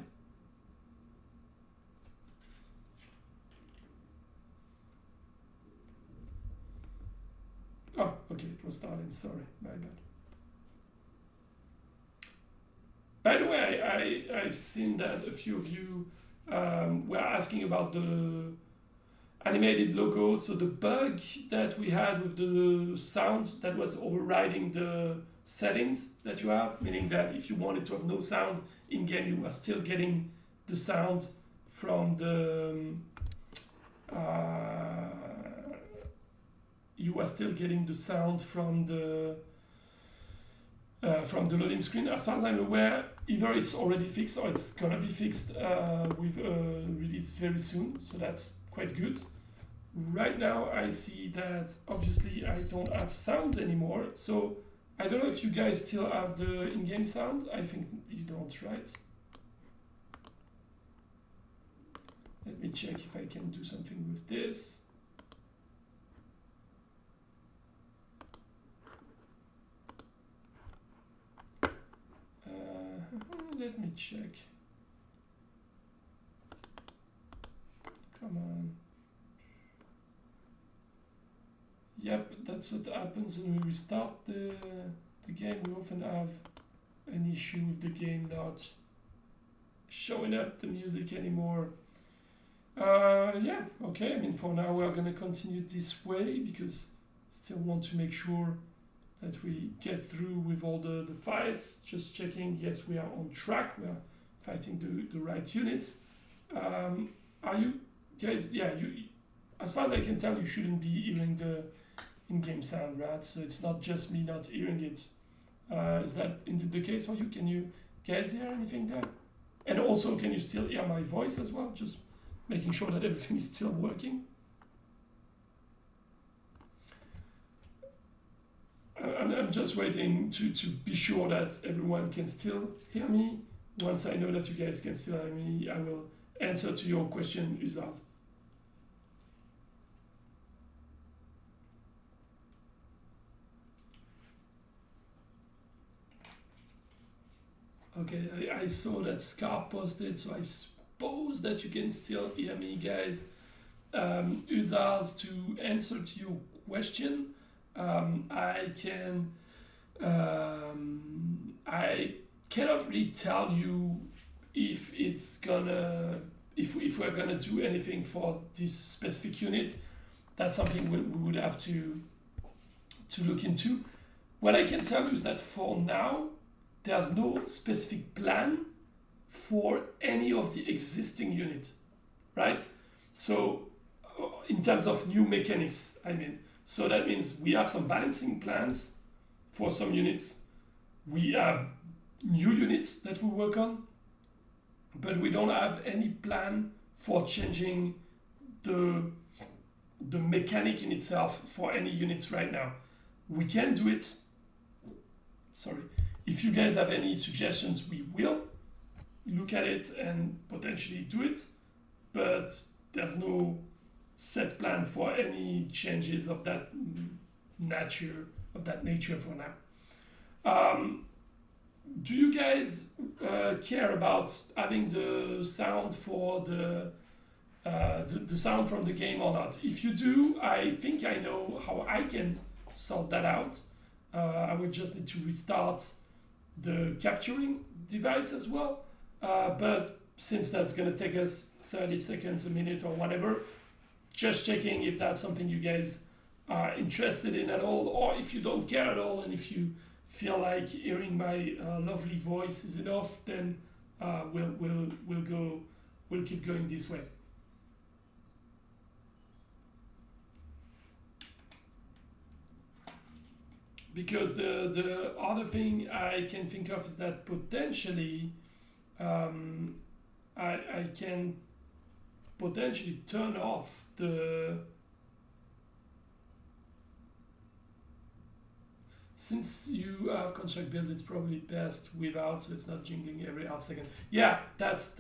Oh, okay, it was starting. Sorry, my bad. By the way, I've seen that a few of you were asking about the animated logo. So the bug that we had with the sound that was overriding the settings that you have, meaning that if you wanted to have no sound in game, you are still getting the sound from the loading screen. As far as I'm aware, either it's already fixed or it's gonna be fixed with a release very soon, so that's quite good. Right now I see that obviously I don't have sound anymore, so I don't know if you guys still have the in-game sound. I think you don't, right? Let me check if I can do something with this. Let me check. Come on. Yep, that's what happens when we restart the game. We often have an issue with the game not showing up the music anymore. Yeah, okay. I mean, for now we're gonna continue this way because still want to make sure that we get through with all the fights. Just checking, yes, we are on track. We are fighting the right units. Are you guys, yeah, as far as I can tell, you shouldn't be hearing the in-game sound, right? So it's not just me not hearing it. Is that indeed the case for you? Can you guys hear anything there? And also, can you still hear my voice as well? Just making sure that everything is still working. I'm just waiting to be sure that everyone can still hear me. Once I know that you guys can still hear me, I will answer to your question, zOiOz. Okay, I saw that Scar posted, so I suppose that you can still hear me, guys. zOiOz, to answer to your question, I cannot really tell you if we're gonna do anything for this specific unit. That's something we would have to look into. What I can tell you is that for now, there's no specific plan for any of the existing units, right? So in terms of new mechanics, I mean, so that means we have some balancing plans for some units. We have new units that we work on, but we don't have any plan for changing the mechanic in itself for any units right now. We can do it. Sorry. If you guys have any suggestions, we will look at it and potentially do it, but there's no set plan for any changes of that nature for now. Do you guys care about having the sound for the sound from the game or not? If you do, I think I know how I can sort that out. I would just need to restart the capturing device as well, but since that's going to take us 30 seconds, a minute or whatever, just checking if that's something you guys are interested in at all, or if you don't care at all, and if you feel like hearing my lovely voice is enough, then we'll keep going this way. Because the other thing I can think of is that potentially I can potentially turn off the, since you have construct build, it's probably best without, so it's not jingling every half second. Yeah, that's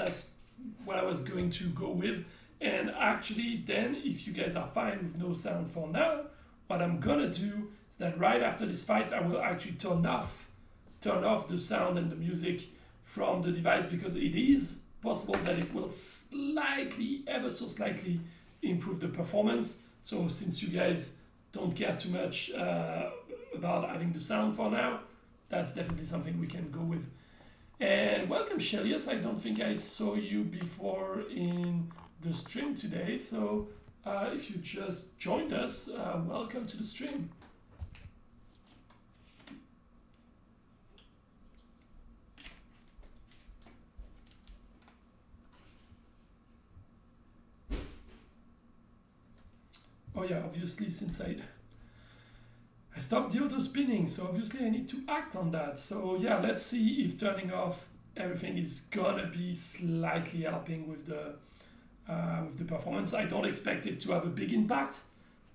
what I was going to go with. And actually then, if you guys are fine with no sound for now, what I'm gonna do is that right after this fight, I will actually turn off the sound and the music from the device, because it is possible that it will slightly, ever so slightly, improve the performance. So since you guys don't care too much about having the sound for now, that's definitely something we can go with. And welcome, Shelius. I don't think I saw you before in the stream today, so if you just joined us, welcome to the stream. Oh yeah, obviously, since I stopped the auto spinning, so obviously I need to act on that. So yeah, let's see if turning off everything is gonna be slightly helping with the performance. I don't expect it to have a big impact,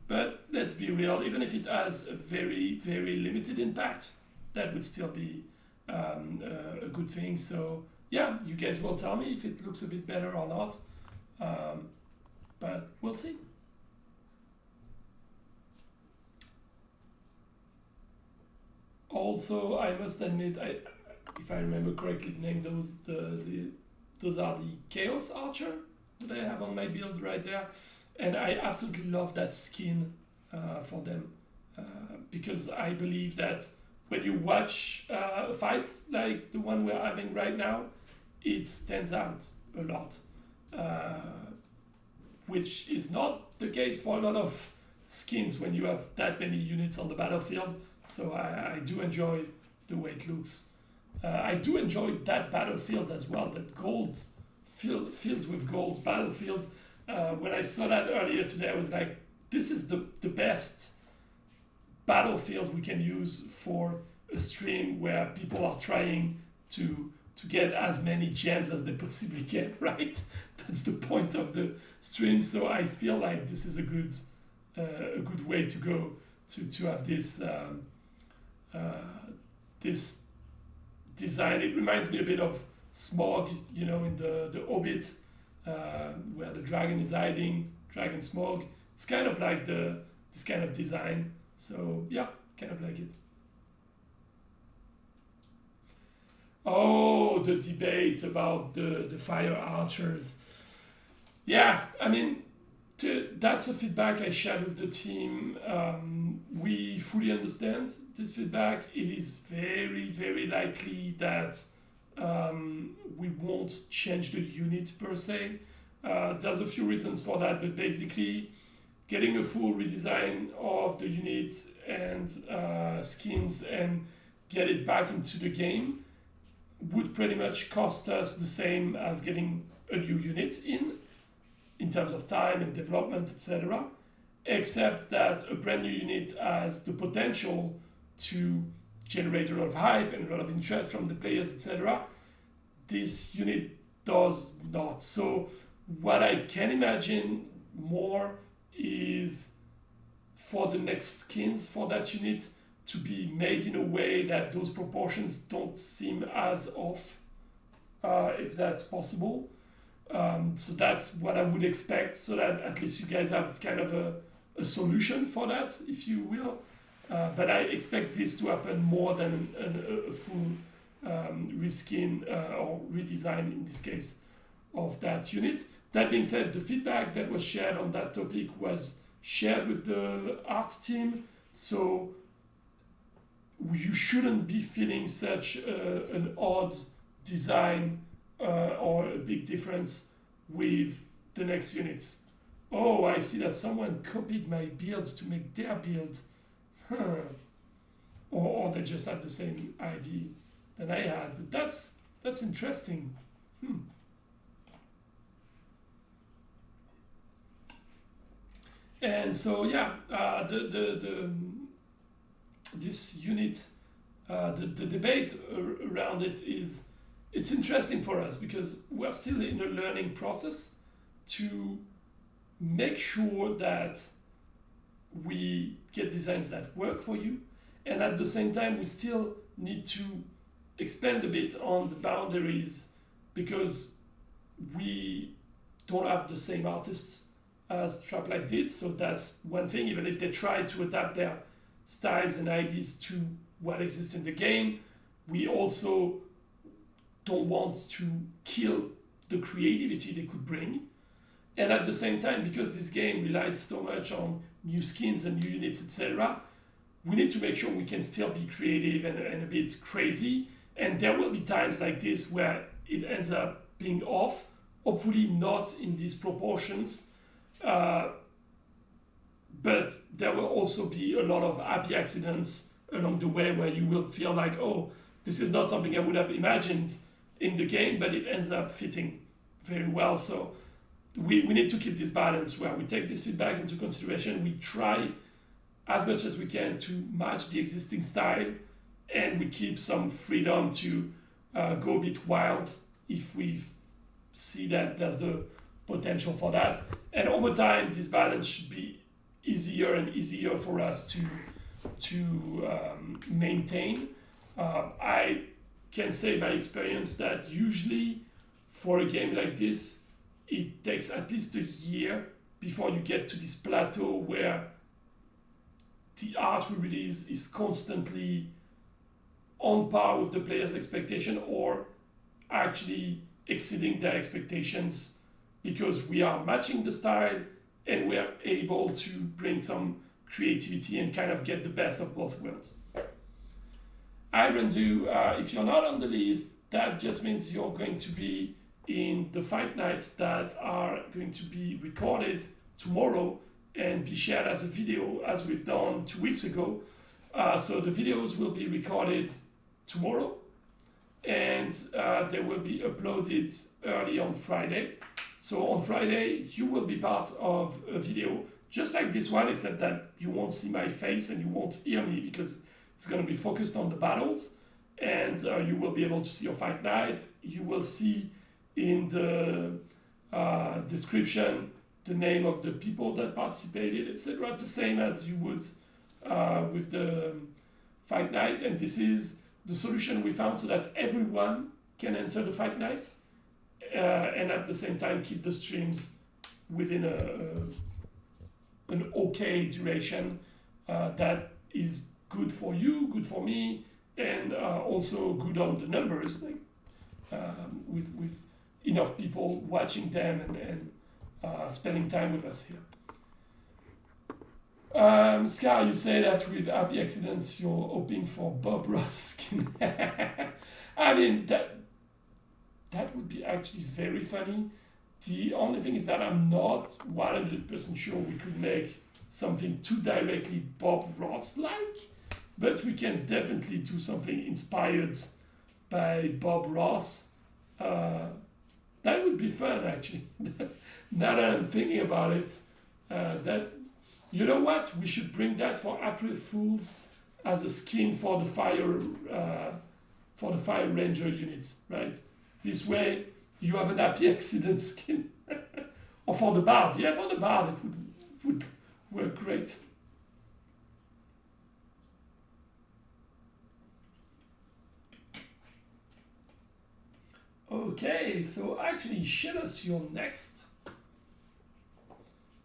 but let's be real, even if it has a very, very limited impact, that would still be a good thing. So yeah, you guys will tell me if it looks a bit better or not, but we'll see. Also, I must admit, if I remember correctly, the name, those are the Chaos Archer that I have on my build right there, and I absolutely love that skin for them, because I believe that when you watch a fight like the one we're having right now, it stands out a lot, which is not the case for a lot of skins when you have that many units on the battlefield. So I do enjoy the way it looks. I do enjoy that battlefield as well, that gold, filled with gold battlefield. When I saw that earlier today, I was like, this is the best battlefield we can use for a stream where people are trying to get as many gems as they possibly can, right? That's the point of the stream. So I feel like this is a good way to go to have this this design. It reminds me a bit of Smog, you know, in the Hobbit where the dragon is hiding, dragon smoke. It's kind of like this kind of design. So yeah, kind of like it. Oh, the debate about the fire archers. Yeah, I mean, that's a feedback I shared with the team. We fully understand this feedback. It is very, very likely that we won't change the unit per se. There's a few reasons for that, but basically getting a full redesign of the unit and skins and get it back into the game would pretty much cost us the same as getting a new unit in terms of time and development, etc. Except that a brand new unit has the potential to generate a lot of hype and a lot of interest from the players, etc. This unit does not. So what I can imagine more is for the next skins for that unit to be made in a way that those proportions don't seem as off, if that's possible. So that's what I would expect, so that at least you guys have kind of a solution for that, if you will. But I expect this to happen more than a full reskin or redesign, in this case, of that unit. That being said, the feedback that was shared on that topic was shared with the art team, so you shouldn't be feeling such an odd design or a big difference with the next units. Oh, I see that someone copied my builds to make their build. Huh. Or they just had the same ID that I had. But that's interesting. And so yeah, this unit, the debate around it it's interesting for us because we're still in a learning process to make sure that we get designs that work for you, and at the same time we still need to expand a bit on the boundaries because we don't have the same artists as Traplight did. So that's one thing. Even if they try to adapt their styles and ideas to what exists in the game, we also don't want to kill the creativity they could bring. And at the same time, because this game relies so much on new skins and new units, etc., we need to make sure we can still be creative and a bit crazy. And there will be times like this where it ends up being off, hopefully not in these proportions, but there will also be a lot of happy accidents along the way where you will feel like, oh, this is not something I would have imagined in the game, but it ends up fitting very well. So we need to keep this balance where we take this feedback into consideration, we try as much as we can to match the existing style, and we keep some freedom to go a bit wild if we see that there's the potential for that. And over time, this balance should be easier and easier for us to maintain. I can say by experience that usually for a game like this, it takes at least a year before you get to this plateau where the art we release is constantly on par with the player's expectation or actually exceeding their expectations, because we are matching the style and we are able to bring some creativity and kind of get the best of both worlds. Irondew, if you're not on the list, that just means you're going to be in the fight nights that are going to be recorded tomorrow and be shared as a video, as we've done 2 weeks ago. So the videos will be recorded tomorrow, and they will be uploaded early on Friday. So on Friday, you will be part of a video just like this one, except that you won't see my face and you won't hear me because it's going to be focused on the battles, and you will be able to see your fight night. You will see in the description the name of the people that participated, etc. The same as you would with the fight night. And this is the solution we found so that everyone can enter the fight night. and at the same time keep the streams within an okay duration that is good for you, good for me, and also good on the numbers, like with enough people watching them and spending time with us here. Scar, you say that with Happy Accidents you're hoping for Bob Ross skin. I mean, that would be actually very funny. The only thing is that I'm not 100% sure we could make something too directly Bob Ross-like, but we can definitely do something inspired by Bob Ross. That would be fun, actually. Now that I'm thinking about it, that, you know what? We should bring that for April Fools as a skin for the Fire Ranger units, right? This way, you have an Happy Accident skin. Or for the Bard. Yeah, for the Bard, it would work great. Okay, so actually, show us your next.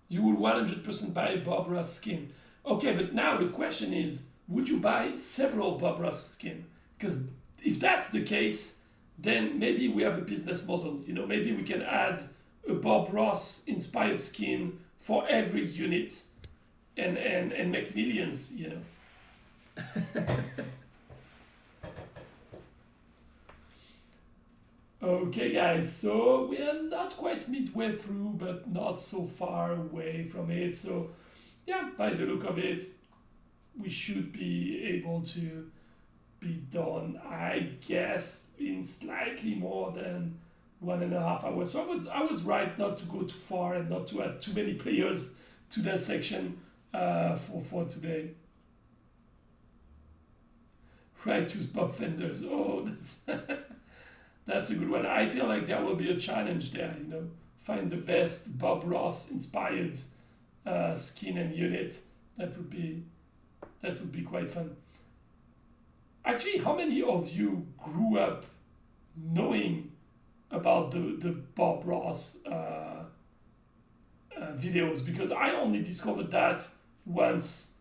You will 100% buy Bob Ross skin. Okay, but now the question is, would you buy several Bob Ross skin? Because if that's the case, then maybe we have a business model. You know, maybe we can add a Bob Ross inspired skin for every unit and make millions, you know. Okay guys, so we are not quite midway through, but not so far away from it. So yeah, by the look of it, we should be able to be done, I guess, in slightly more than 1.5 hours. So I was right not to go too far and not to add too many players to that section for today. Right, use Bob Fenders. Oh, that's a good one. I feel like there will be a challenge there, you know. Find the best Bob Ross inspired skin and unit. That would be quite fun. Actually, how many of you grew up knowing about the Bob Ross videos? Because I only discovered that once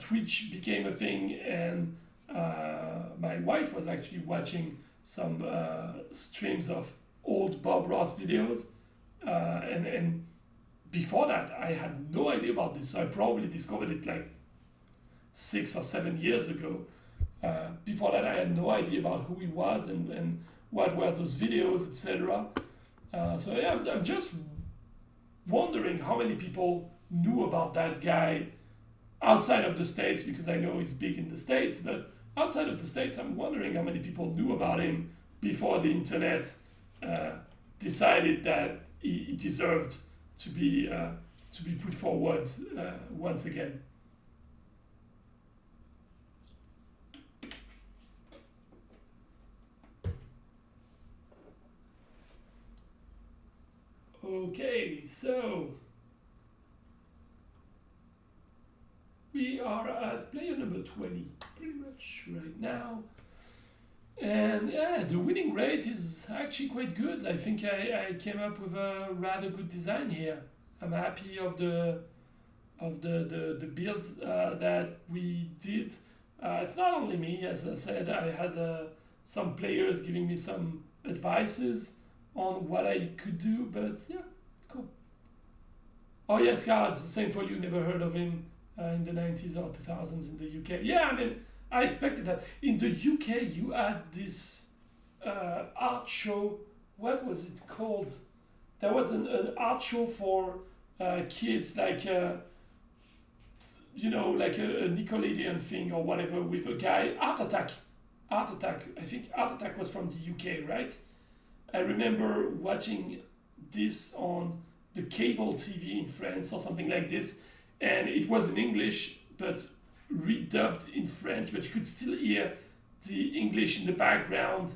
Twitch became a thing, and my wife was actually watching some streams of old Bob Ross videos, and before that I had no idea about this. So I probably discovered it like 6 or 7 years ago. Before that I had no idea about who he was and what were those videos, etc. So yeah, I'm just wondering how many people knew about that guy outside of the States, because I know he's big in the States, but outside of the States, I'm wondering how many people knew about him before the internet decided that he deserved to be put forward once again. Okay, so we are at player number 20 pretty much right now, and yeah, the winning rate is actually quite good. I think I came up with a rather good design here. I'm happy of the build that we did. It's not only me, as I said. I had some players giving me some advices on what I could do, but yeah, cool. Oh yes, Carl, it's the same for you. Never heard of him in the 90s or 2000s in the UK. Yeah, I mean, I expected that. In the UK, you had this art show. What was it called? There was an art show for kids, like you know, like a Nickelodeon thing or whatever, with a guy. Art Attack. I think Art Attack was from the UK, right? I remember watching this on the cable TV in France or something like this, and it was in English but redubbed in French, but you could still hear the English in the background,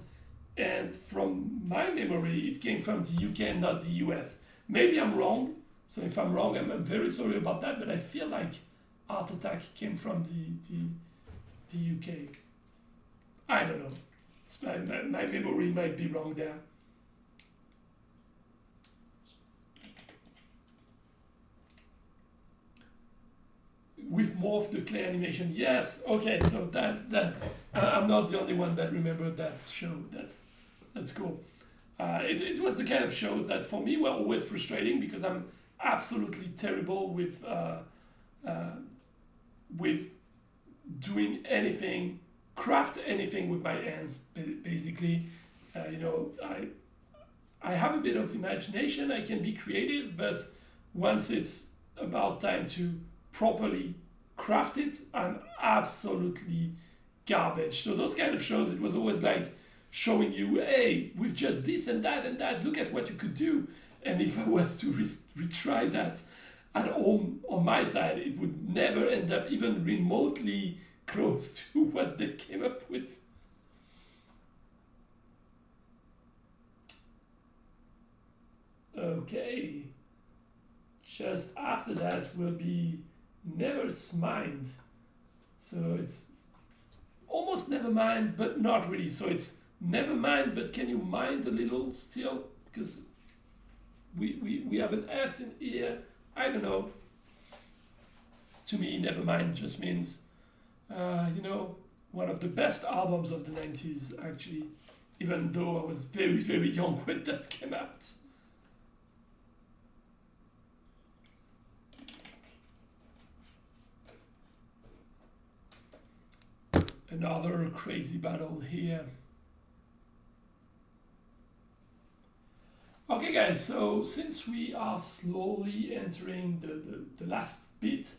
and from my memory it came from the UK and not the US. Maybe I'm wrong, so if I'm wrong I'm very sorry about that, but I feel like Art Attack came from the UK. I don't know. My memory might be wrong there. with more of the clay animation. Yes, okay, so that I'm not the only one that remembered that show. That's cool. It was the kind of shows that for me were always frustrating because I'm absolutely terrible with doing anything, craft anything with my hands. Basically, you know, I have a bit of imagination. I can be creative, but once it's about time to properly craft it, I'm absolutely garbage. So those kind of shows, it was always like showing you, hey, with just this and that, look at what you could do. And if I was to retry that at home on my side, it would never end up even remotely close to what they came up with. Okay. Just after that will be Never's Mind. So it's almost never mind, but not really. So it's never mind, but can you mind a little still? Because we have an S in here. I don't know. To me, never mind just means, you know, one of the best albums of the 90s, actually, even though I was very, very young when that came out. Another crazy battle here. Okay guys, so since we are slowly entering the last bit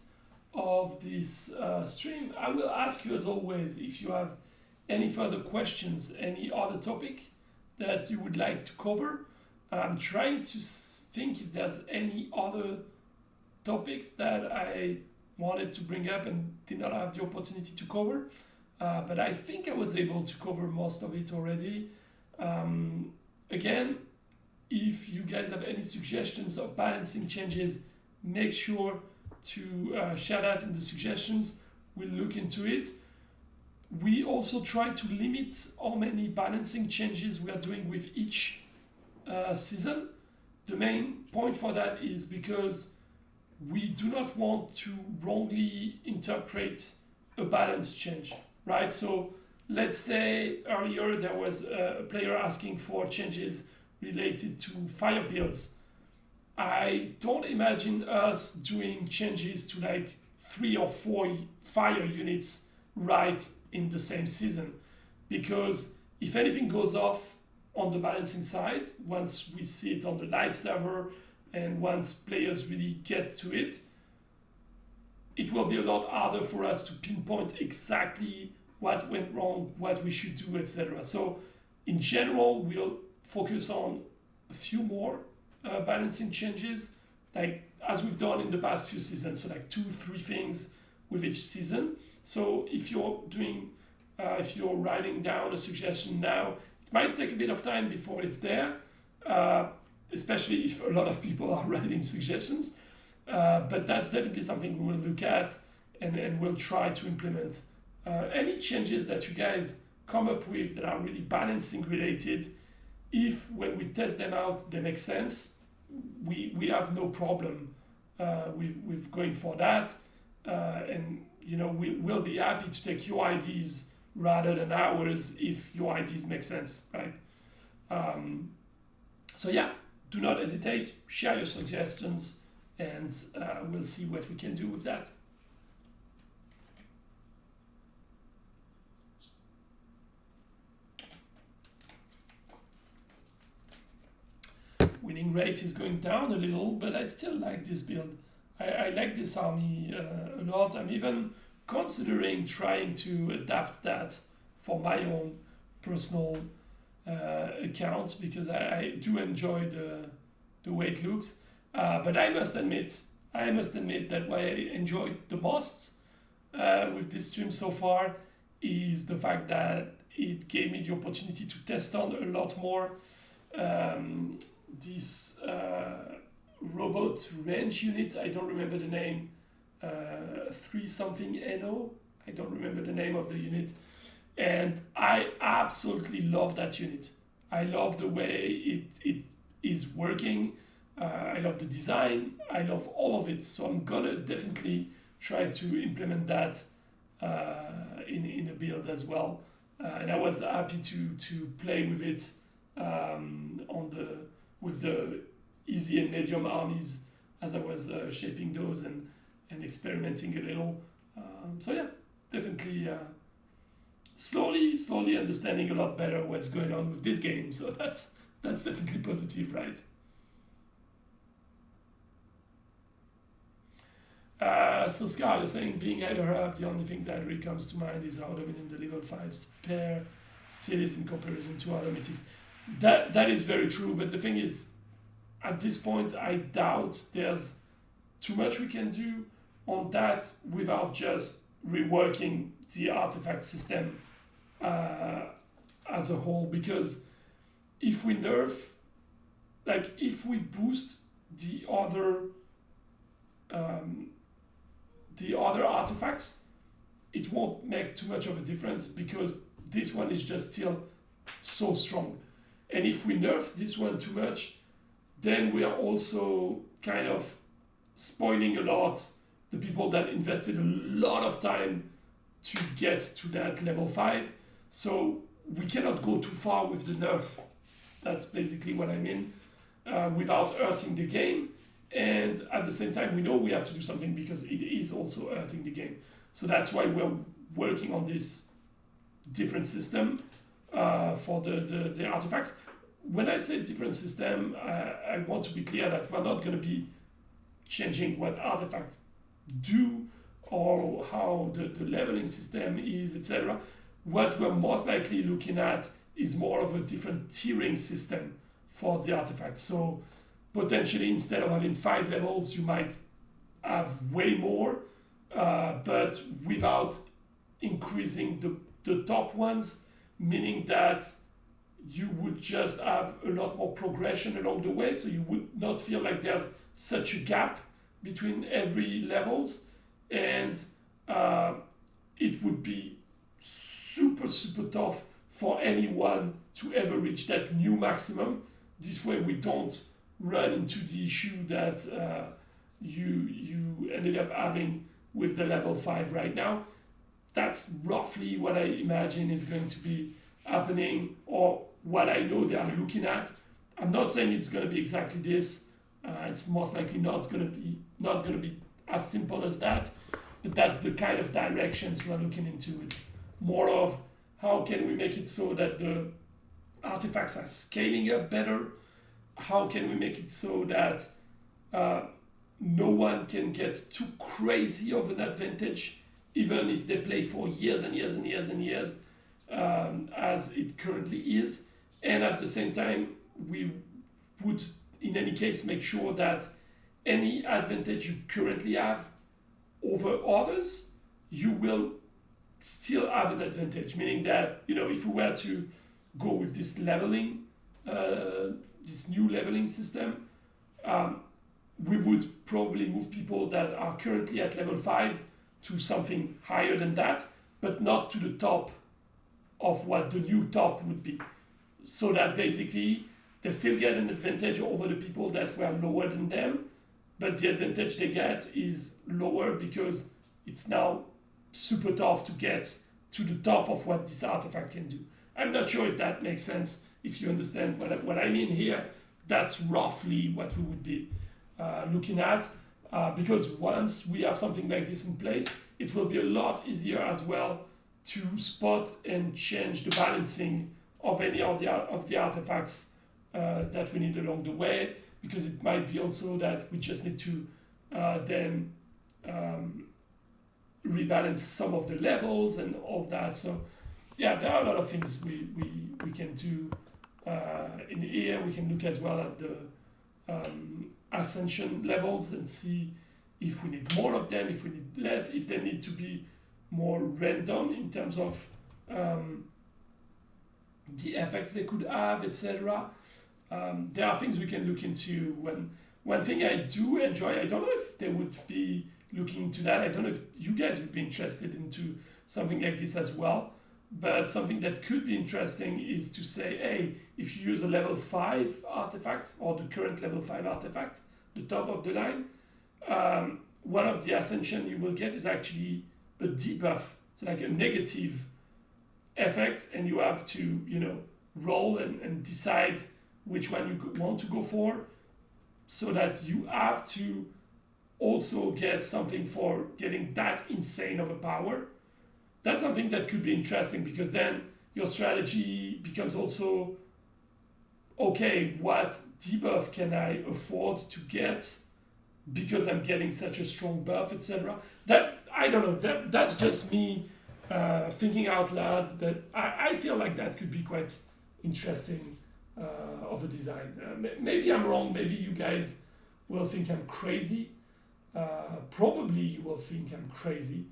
of this stream, I will ask you as always if you have any further questions, any other topic that you would like to cover. I'm trying to think if there's any other topics that I wanted to bring up and did not have the opportunity to cover. But I think I was able to cover most of it already. Again, if you guys have any suggestions of balancing changes, make sure to share that in the suggestions. We'll look into it. We also try to limit how many balancing changes we are doing with each season. The main point for that is because we do not want to wrongly interpret a balance change. Right, so let's say earlier there was a player asking for changes related to fire builds. I don't imagine us doing changes to like 3 or 4 fire units right in the same season, because if anything goes off on the balancing side, once we see it on the live server and once players really get to it, it will be a lot harder for us to pinpoint exactly what went wrong, what we should do, etc. So in general, we'll focus on a few more balancing changes, like as we've done in the past few seasons, so like 2-3 things with each season. So if you're doing, if you're writing down a suggestion now, it might take a bit of time before it's there, especially if a lot of people are writing suggestions. But that's definitely something we will look at and we'll try to implement. Any changes that you guys come up with that are really balancing related, if when we test them out they make sense, we have no problem with going for that, and you know we'll be happy to take your ideas rather than ours if your ideas make sense, right? So yeah, do not hesitate, share your suggestions, and we'll see what we can do with that. Winning rate is going down a little, but I still like this build. I like this army a lot. I'm even considering trying to adapt that for my own personal accounts, because I do enjoy the way it looks. But I must admit that what I enjoyed the most with this stream so far is the fact that it gave me the opportunity to test on a lot more this robot range unit. I don't remember the name, 3 something NO, I don't remember the name of the unit, and I absolutely love that unit. I love the way it is working, I love the design, I love all of it, so I'm gonna definitely try to implement that in a build as well. And I was happy to play with it with the easy and medium armies as I was shaping those and experimenting a little. So yeah, definitely slowly understanding a lot better what's going on with this game. So that's definitely positive, right? So Scar, you're saying being higher up, the only thing that really comes to mind is how dominant the level 5 spare still is in comparison to other mythics. That is very true, but the thing is, at this point, I doubt there's too much we can do on that without just reworking the artifact system as a whole. Because if we nerf, like if we boost the other artifacts, it won't make too much of a difference because this one is just still so strong. And if we nerf this one too much, then we are also kind of spoiling a lot the people that invested a lot of time to get to that level 5. So we cannot go too far with the nerf. That's basically what I mean, without hurting the game. And at the same time, we know we have to do something because it is also hurting the game. So that's why we're working on this different system for the artifacts. When I say different system, I want to be clear that we're not going to be changing what artifacts do or how the leveling system is, etc. What we're most likely looking at is more of a different tiering system for the artifacts. So potentially instead of having 5 levels, you might have way more, but without increasing the top ones, meaning that you would just have a lot more progression along the way, so you would not feel like there's such a gap between every levels, and it would be super tough for anyone to ever reach that new maximum. This way we don't run into the issue that you ended up having with the level 5 right now. That's roughly what I imagine is going to be happening, or what I know they are looking at. I'm not saying it's going to be exactly this. It's most likely not going to be as simple as that, but that's the kind of directions we're looking into. It's more of how can we make it so that the artifacts are scaling up better. How can we make it so that no one can get too crazy of an advantage, even if they play for years and years and years and years, as it currently is. And at the same time, we would, in any case, make sure that any advantage you currently have over others, you will still have an advantage. Meaning that, if we were to go with this leveling, this new leveling system, we would probably move people that are currently at level 5 to something higher than that, but not to the top of what the new top would be. So that basically they still get an advantage over the people that were lower than them, but the advantage they get is lower because it's now super tough to get to the top of what this artifact can do. I'm not sure if that makes sense, if you understand what I mean here. That's roughly what we would be looking at, because once we have something like this in place, it will be a lot easier as well to spot and change the balancing of any of the artifacts that we need along the way, because it might be also that we just need to then rebalance some of the levels and all of that. So yeah, there are a lot of things we can do in here. We can look as well at the ascension levels and see if we need more of them, if we need less, if they need to be more random in terms of the effects they could have, etc. There are things we can look into. One thing I do enjoy, I don't know if they would be looking into that, I don't know if you guys would be interested into something like this as well, but something that could be interesting is to say, hey, if you use a level 5 artifact, or the current level 5 artifact, the top of the line, one of the ascension you will get is actually a debuff, so like a negative effect, and you have to, you know, roll and decide which one you want to go for, so that you have to also get something for getting that insane of a power. That's something that could be interesting, because then your strategy becomes also, okay, what debuff can I afford to get because I'm getting such a strong buff, etc. That, I don't know, that's just me thinking out loud, but I feel like that could be quite interesting of a design. Maybe I'm wrong, maybe you guys will think I'm crazy. Probably you will think I'm crazy,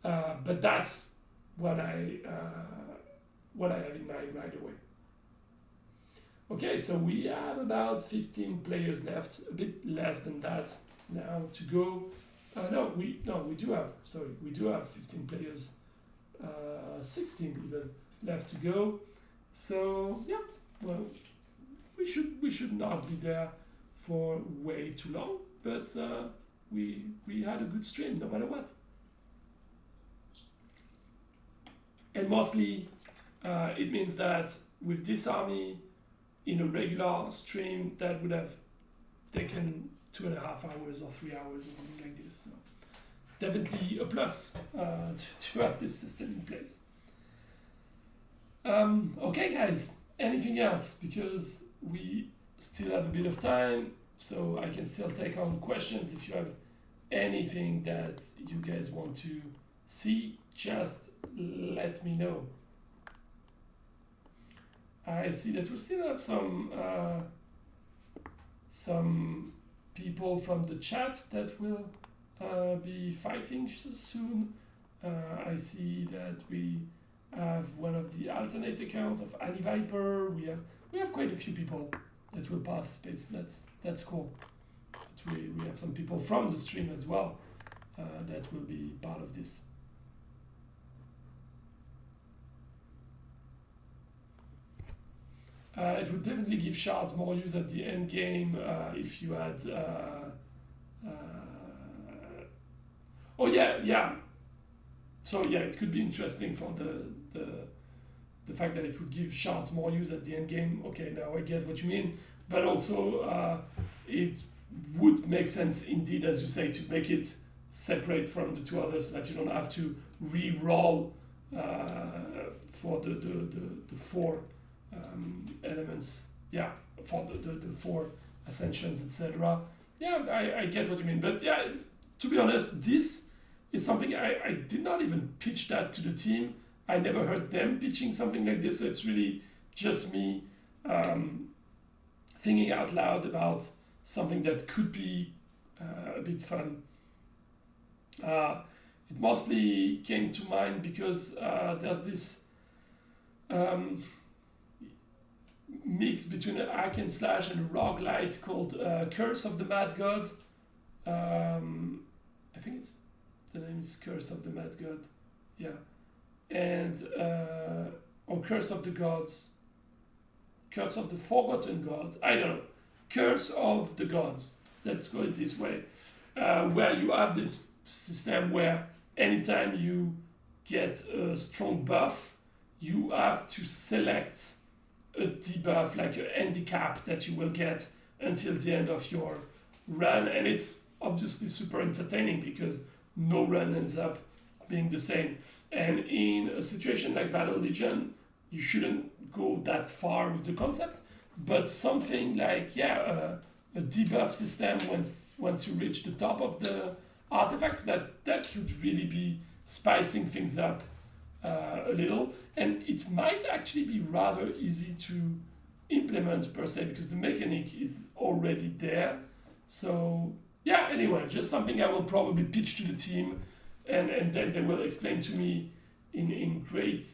but that's what I have in mind right away. Okay, so we have about 15 players left, a bit less than that now to go. We do have 15 players, 16 even left to go. So yeah, well, we should not be there for way too long, but we had a good stream no matter what. And mostly it means that with this army in a regular stream that would have taken 2.5 hours or 3 hours or something like this. So definitely a plus to have this system in place. Okay guys, anything else? Because we still have a bit of time, so I can still take on questions. If you have anything that you guys want to see, just let me know. I see that we still have some people from the chat that will be fighting soon. I see that we have one of the alternate accounts of Annie Viper. We have quite a few people that will participate. That's cool. But we have some people from the stream as well that will be part of this. It would definitely give shards more use at the end game if you had. Oh yeah. So yeah, it could be interesting for the fact that it would give shards more use at the end game. Okay, now I get what you mean, but also it would make sense indeed, as you say, to make it separate from the two others, so that you don't have to re-roll for the four. Elements, yeah, for the four ascensions, etc. Yeah, I get what you mean, but yeah, to be honest, this is something I did not even pitch that to the team. I never heard them pitching something like this. So it's really just me thinking out loud about something that could be a bit fun. It mostly came to mind because there's this mix between a hack and slash and a roguelite called Curse of the Mad God. I think the name is Curse of the Mad God. Yeah. And or Curse of the Gods. Curse of the Forgotten Gods. I don't know. Curse of the Gods. Let's go it this way. Where you have this system where anytime you get a strong buff, you have to select a debuff, like a handicap that you will get until the end of your run, and it's obviously super entertaining because no run ends up being the same. And in a situation like Battle Legion, you shouldn't go that far with the concept, but something like a debuff system once you reach the top of the artifacts, that could really be spicing things up a little, and it might actually be rather easy to implement per se because the mechanic is already there. So yeah, anyway, just something I will probably pitch to the team, and then they will explain to me in great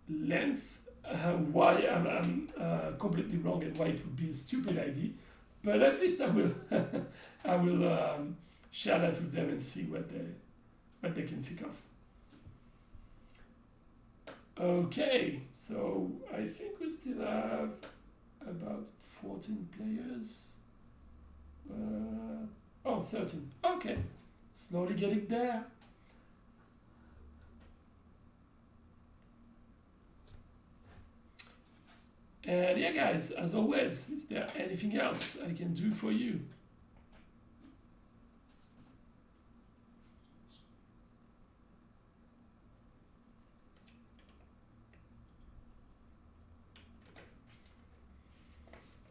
length why I'm completely wrong and why it would be a stupid idea. But at least I will share that with them and see what they can think of. Okay, so I think we still have about about 14 players. Oh, 13. Okay, slowly getting there. And yeah, guys, as always, is there anything else I can do for you?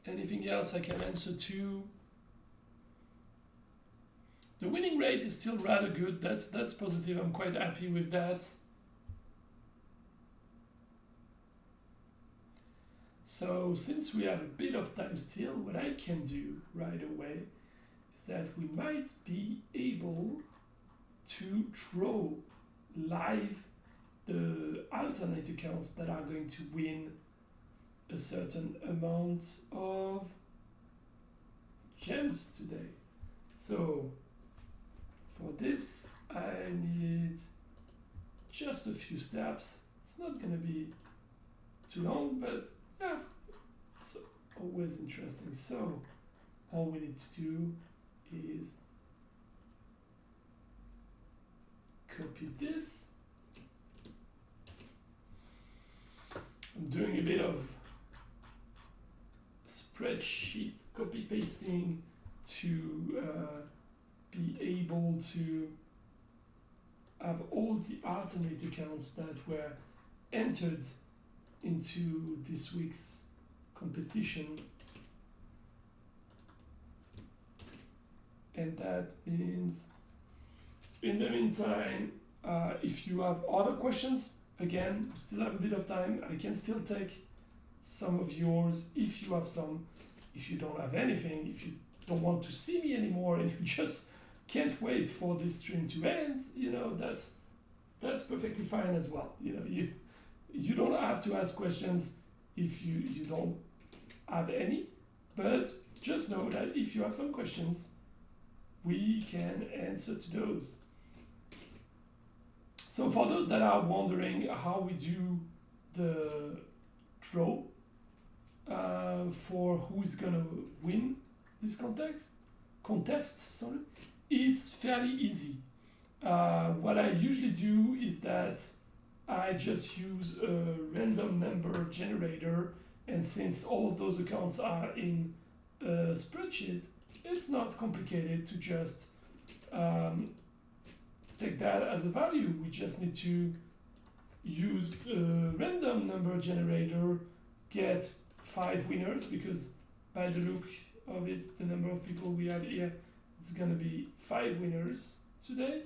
Anything else I can answer to? The winning rate is still rather good. That's positive. I'm quite happy with that. So since we have a bit of time still, what I can do right away is that we might be able to draw live the alternate accounts that are going to win a certain amount of gems today. So for this I need just a few steps. It's not gonna be too long, but yeah, it's always interesting. So all we need to do is copy this. I'm doing a bit of spreadsheet copy pasting to be able to have all the alternate accounts that were entered into this week's competition, and that means in the meantime, if you have other questions, again, we still have a bit of time. I can still take some of yours if you have some. If you don't have anything, if you don't want to see me anymore and you just can't wait for this stream to end, you know, that's perfectly fine as well. You know, you don't have to ask questions if you don't have any, but just know that if you have some questions, we can answer to those. So for those that are wondering how we do the draw for who is gonna win this contest, sorry, it's fairly easy. What I usually do is that I just use a random number generator, and since all of those accounts are in a spreadsheet, it's not complicated to just take that as a value. We just need to use a random number generator, get 5 winners, because by the look of it, the number of people we have here, it's gonna be 5 winners today.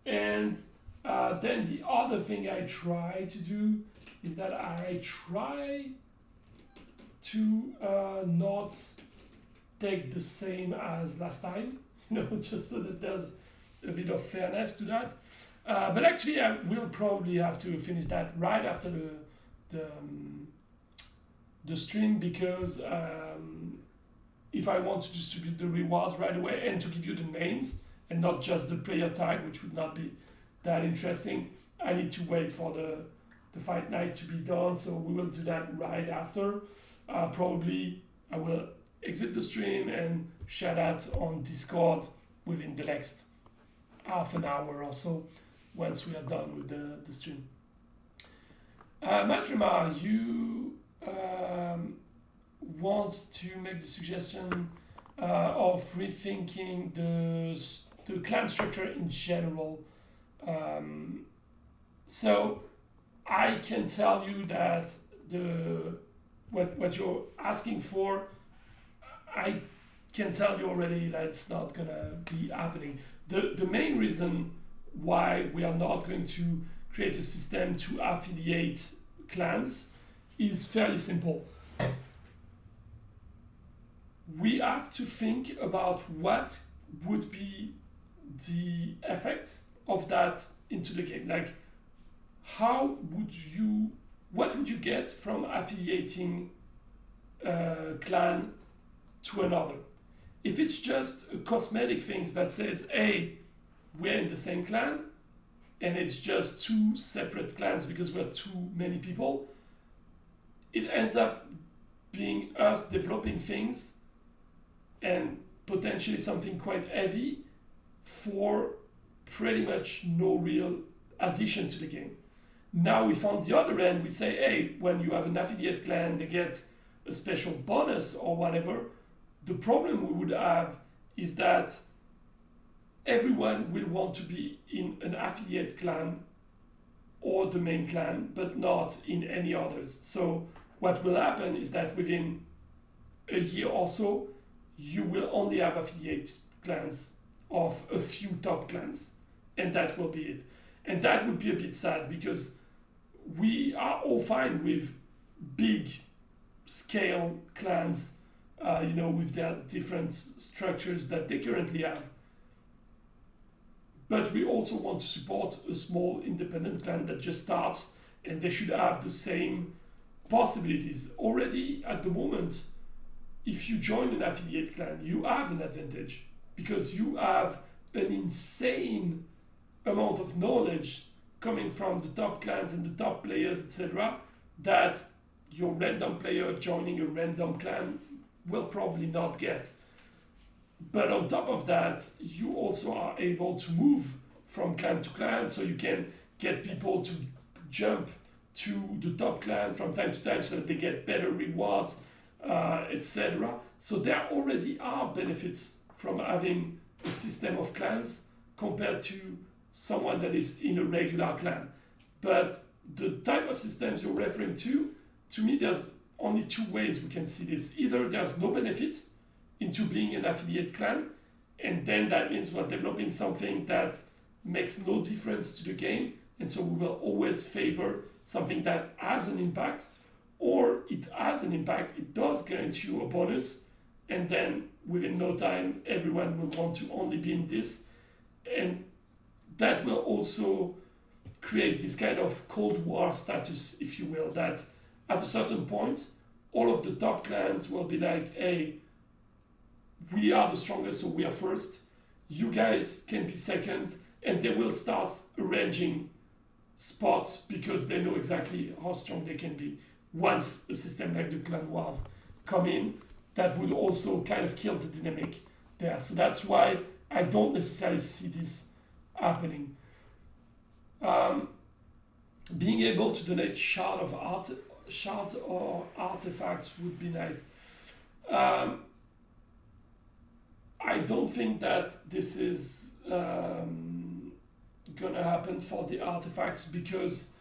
And then the other thing I try to do is that I try to not take the same as last time, you know, just so that there's a bit of fairness to that. But actually, I will probably have to finish that right after the stream, because if I want to distribute the rewards right away and to give you the names and not just the player tag, which would not be that interesting, I need to wait for the fight night to be done. So we will do that right after. Probably I will exit the stream and share that on Discord within the next half an hour or so, once we are done with the stream. Madrima, you want to make the suggestion of rethinking the clan structure in general. So I can tell you that what you're asking for, I can tell you already that it's not gonna be happening. The main reason why we are not going to create a system to affiliate clans is fairly simple. We have to think about what would be the effect of that into the game. Like, what would you get from affiliating a clan to another? If it's just a cosmetic things that says, hey, we're in the same clan, and it's just 2 separate clans because we're too many people, it ends up being us developing things and potentially something quite heavy for pretty much no real addition to the game. Now if on the other end we say, hey, when you have an affiliate clan, they get a special bonus or whatever, the problem we would have is that everyone will want to be in an affiliate clan or the main clan, but not in any others. So what will happen is that within a year or so, you will only have affiliate clans of a few top clans, and that will be it. And that would be a bit sad because we are all fine with big scale clans, with their different structures that they currently have. But we also want to support a small independent clan that just starts, and they should have the same possibilities. Already at the moment, if you join an affiliate clan, you have an advantage because you have an insane amount of knowledge coming from the top clans and the top players, etc., that your random player joining a random clan will probably not get. But on top of that, you also are able to move from clan to clan, so you can get people to jump to the top clan from time to time so that they get better rewards, etc. So there already are benefits from having a system of clans compared to someone that is in a regular clan. But the type of systems you're referring to me, there's only two ways we can see this. Either there's no benefit into being an affiliate clan, and then that means we're developing something that makes no difference to the game, and so we will always favor something that has an impact, or it has an impact, it does guarantee you a bonus, and then within no time everyone will want to only be in this, and that will also create this kind of Cold War status, if you will, that at a certain point all of the top clans will be like, hey, we are the strongest, so we are first, you guys can be second, and they will start arranging spots because they know exactly how strong they can be. Once a system like the Clan Wars come in, that would also kind of kill the dynamic there. So that's why I don't necessarily see this happening. Being able to donate shards or artifacts would be nice. I don't think that this is gonna happen for the artifacts because,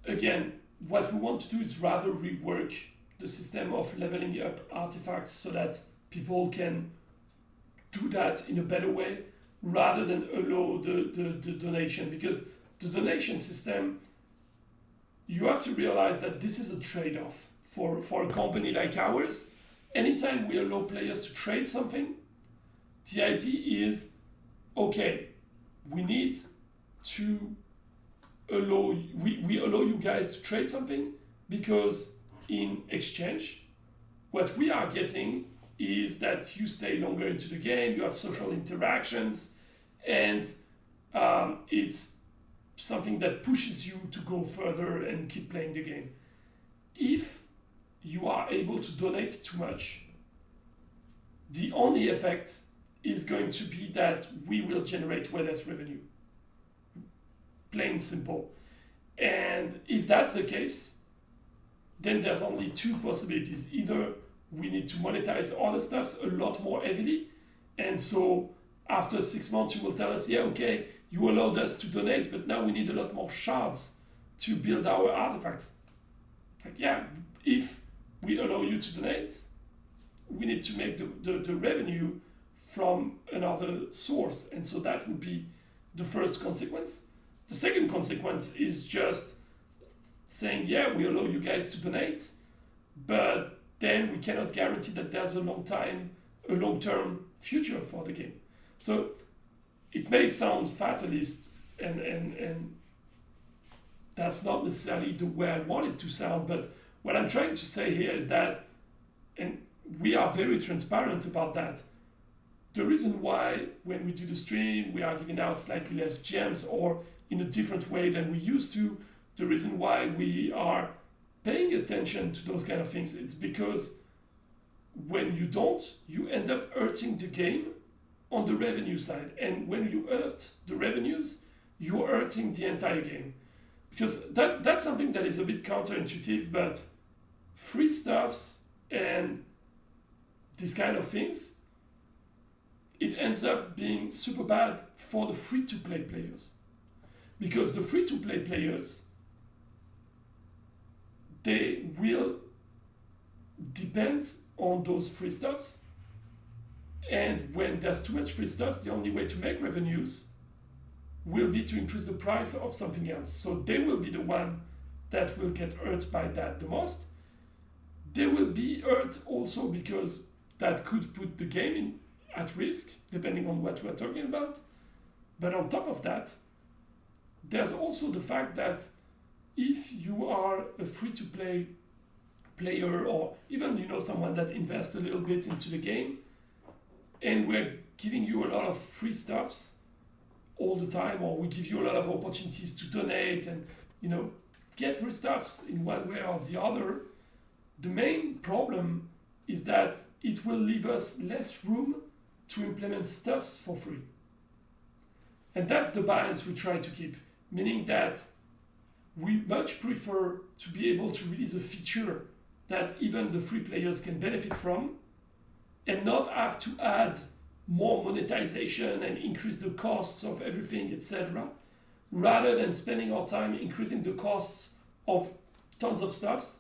again, what we want to do is rather rework the system of leveling up artifacts so that people can do that in a better way rather than allow the donation, because the donation system, you have to realize that this is a trade-off for a company like ours. Anytime we allow players to trade something, the idea is, okay, we need to allow, we allow you guys to trade something because in exchange, what we are getting is that you stay longer into the game, you have social interactions, and it's something that pushes you to go further and keep playing the game. If you are able to donate too much, the only effect is going to be that we will generate way less revenue. Plain simple. And if that's the case, then there's only two possibilities. Either we need to monetize other stuff a lot more heavily, and so after 6 months you will tell us, yeah, okay, you allowed us to donate, but now we need a lot more shards to build our artifacts. Like, yeah, if we allow you to donate, we need to make the revenue from another source, and so that would be the first consequence. The second consequence is just saying, yeah, we allow you guys to donate, but then we cannot guarantee that there's a long-term future for the game. So it may sound fatalist, and that's not necessarily the way I want it to sound, but what I'm trying to say here is that, and we are very transparent about that, the reason why when we do the stream we are giving out slightly less gems or in a different way than we used to, the reason why we are paying attention to those kind of things. It's because when you don't, you end up hurting the game on the revenue side. And when you hurt the revenues, you're hurting the entire game. Because that's something that is a bit counterintuitive, but free stuffs and these kind of things, it ends up being super bad for the free-to-play players. Because the free-to-play players, they will depend on those free stuffs. And when there's too much free stuff, the only way to make revenues will be to increase the price of something else. So they will be the one that will get hurt by that the most. They will be hurt also because that could put the game at risk, depending on what we're talking about. But on top of that, there's also the fact that if you are a free-to-play player, or even someone that invests a little bit into the game, and we're giving you a lot of free stuffs all the time, or we give you a lot of opportunities to donate and get free stuffs in one way or the other, the main problem is that it will leave us less room to implement stuffs for free. And that's the balance we try to keep, meaning that we much prefer to be able to release a feature that even the free players can benefit from, and not have to add more monetization and increase the costs of everything, etc., rather than spending our time increasing the costs of tons of stuffs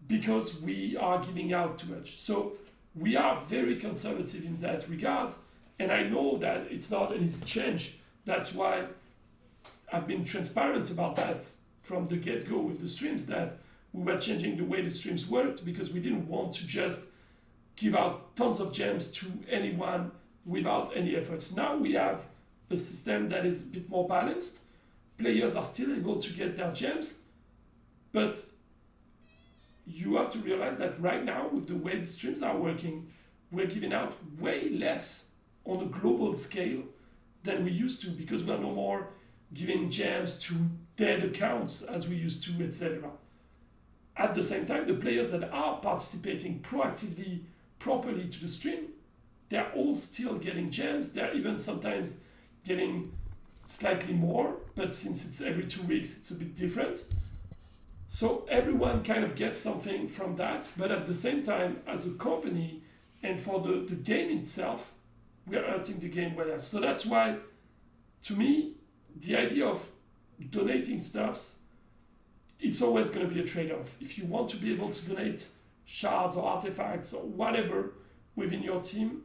because we are giving out too much. So we are very conservative in that regard, and I know that it's not an easy change. That's why I've been transparent about that from the get-go with the streams, that we were changing the way the streams worked because we didn't want to just give out tons of gems to anyone without any efforts. Now we have a system that is a bit more balanced. Players are still able to get their gems, but you have to realize that right now, with the way the streams are working, we're giving out way less on a global scale than we used to, because we're no more giving gems to dead accounts as we used to, etc. At the same time, the players that are participating proactively, properly to the stream, they're all still getting gems. They're even sometimes getting slightly more, but since it's every 2 weeks, it's a bit different. So everyone kind of gets something from that, but at the same time, as a company and for the game itself, we are hurting the game well. So that's why, to me, the idea of donating stuffs, it's always going to be a trade-off. If you want to be able to donate shards or artifacts or whatever within your team,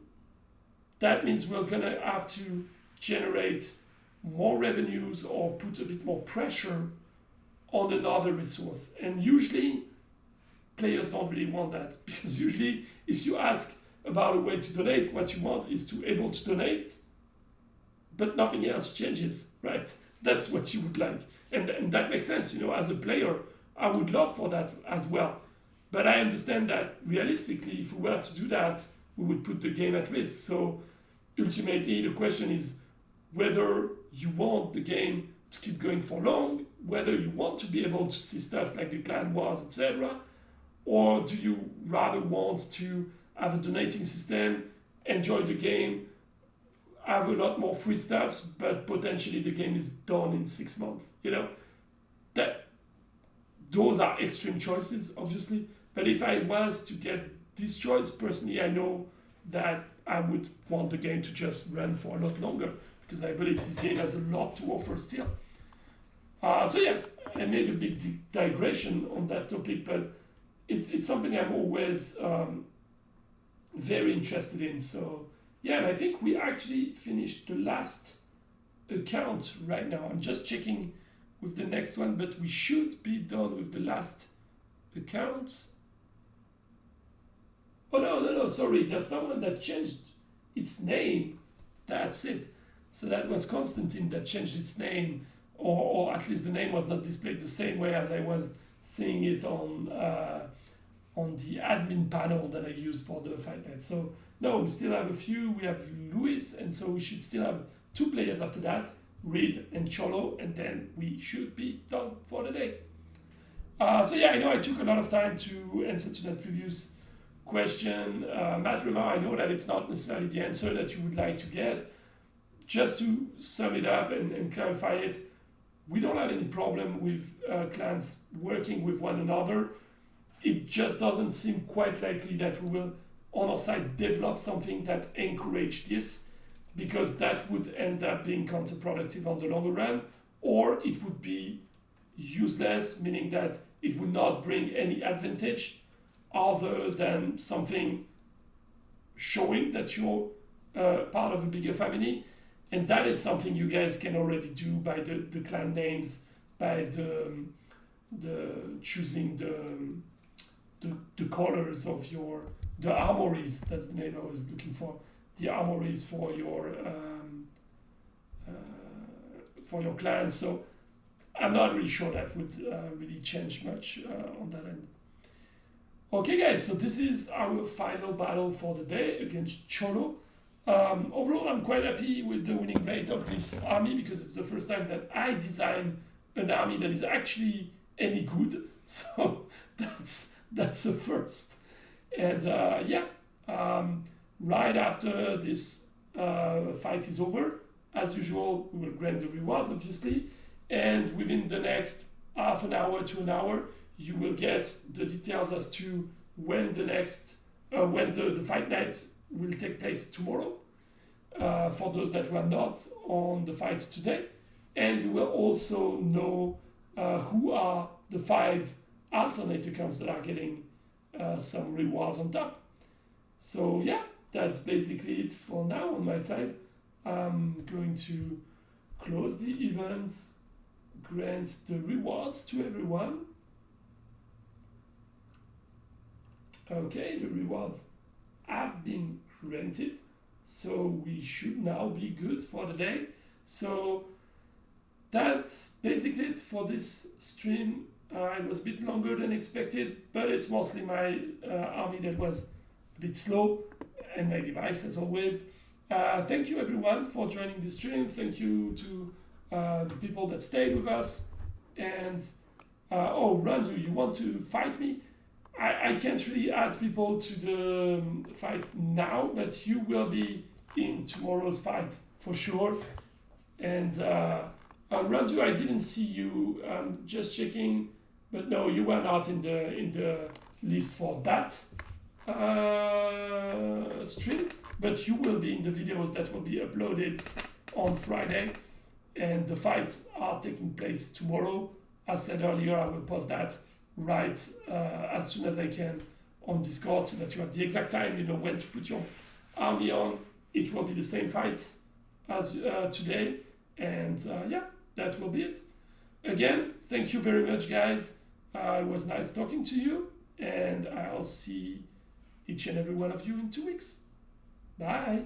that means we're going to have to generate more revenues or put a bit more pressure on another resource. And usually players don't really want that, because usually if you ask about a way to donate, what you want is to be able to donate, but nothing else changes, right? That's what you would like. And that makes sense, as a player, I would love for that as well. But I understand that realistically, if we were to do that, we would put the game at risk. So ultimately, the question is whether you want the game to keep going for long, whether you want to be able to see stuff like the clan wars, etc., or do you rather want to have a donating system, enjoy the game, have a lot more free stuffs, but potentially the game is done in 6 months. That those are extreme choices, obviously. But if I was to get this choice, personally, I know that I would want the game to just run for a lot longer, because I believe this game has a lot to offer still. So yeah, I made a big digression on that topic, but it's something I'm always very interested in. So yeah, and I think we actually finished the last account right now. I'm just checking with the next one, but we should be done with the last account. Oh no, sorry, there's someone that changed its name. That's it. So that was Constantine that changed its name, or at least the name was not displayed the same way as I was seeing it on the admin panel that I used for the fight night. So no, we still have a few. We have Luis, and so we should still have 2 players after that, Reed and Cholo, and then we should be done for the day. So yeah, I know I took a lot of time to answer to that previous question. Matt Rema, I know that it's not necessarily the answer that you would like to get. Just to sum it up and clarify it, we don't have any problem with clans working with one another. It just doesn't seem quite likely that we will, on our side, develop something that encourages this, because that would end up being counterproductive on the longer run, or it would be useless, meaning that it would not bring any advantage other than something showing that you're part of a bigger family. And that is something you guys can already do by the clan names, by the choosing the colors of the armories. That's the name I was looking for. The armories for your clan. So I'm not really sure that would really change much on that end. Okay, guys, so this is our final battle for the day against Cholo. Overall, I'm quite happy with the winning rate of this army, because it's the first time that I design an army that is actually any good. So that's a first. And right after this fight is over, as usual, we will grant the rewards, obviously. And within the next half an hour to an hour, you will get the details as to when the next, when the fight night will take place tomorrow, for those that were not on the fights today. And you will also know who are the 5 alternate accounts that are getting some rewards on top. So yeah, that's basically it for now on my side. I'm going to close the event, grant the rewards to everyone. Okay, the rewards have been granted, so we should now be good for the day. So that's basically it for this stream. It was a bit longer than expected, but it's mostly my army that was a bit slow, and my device as always. Thank you everyone for joining the stream. Thank you to the people that stayed with us. And oh, Randu, you want to fight me? I can't really add people to the fight now, but you will be in tomorrow's fight for sure. And Randu, I didn't see you. Just checking, but no, you were not in the list for that stream. But you will be in the videos that will be uploaded on Friday, and the fights are taking place tomorrow. As said earlier, I will post that right as soon as I can on Discord, so that you have the exact time, you know, when to put your army on. It will be the same fights as today, and yeah, that will be it. Again, thank you very much, guys. It was nice talking to you, and I'll see each and every one of you in 2 weeks. Bye.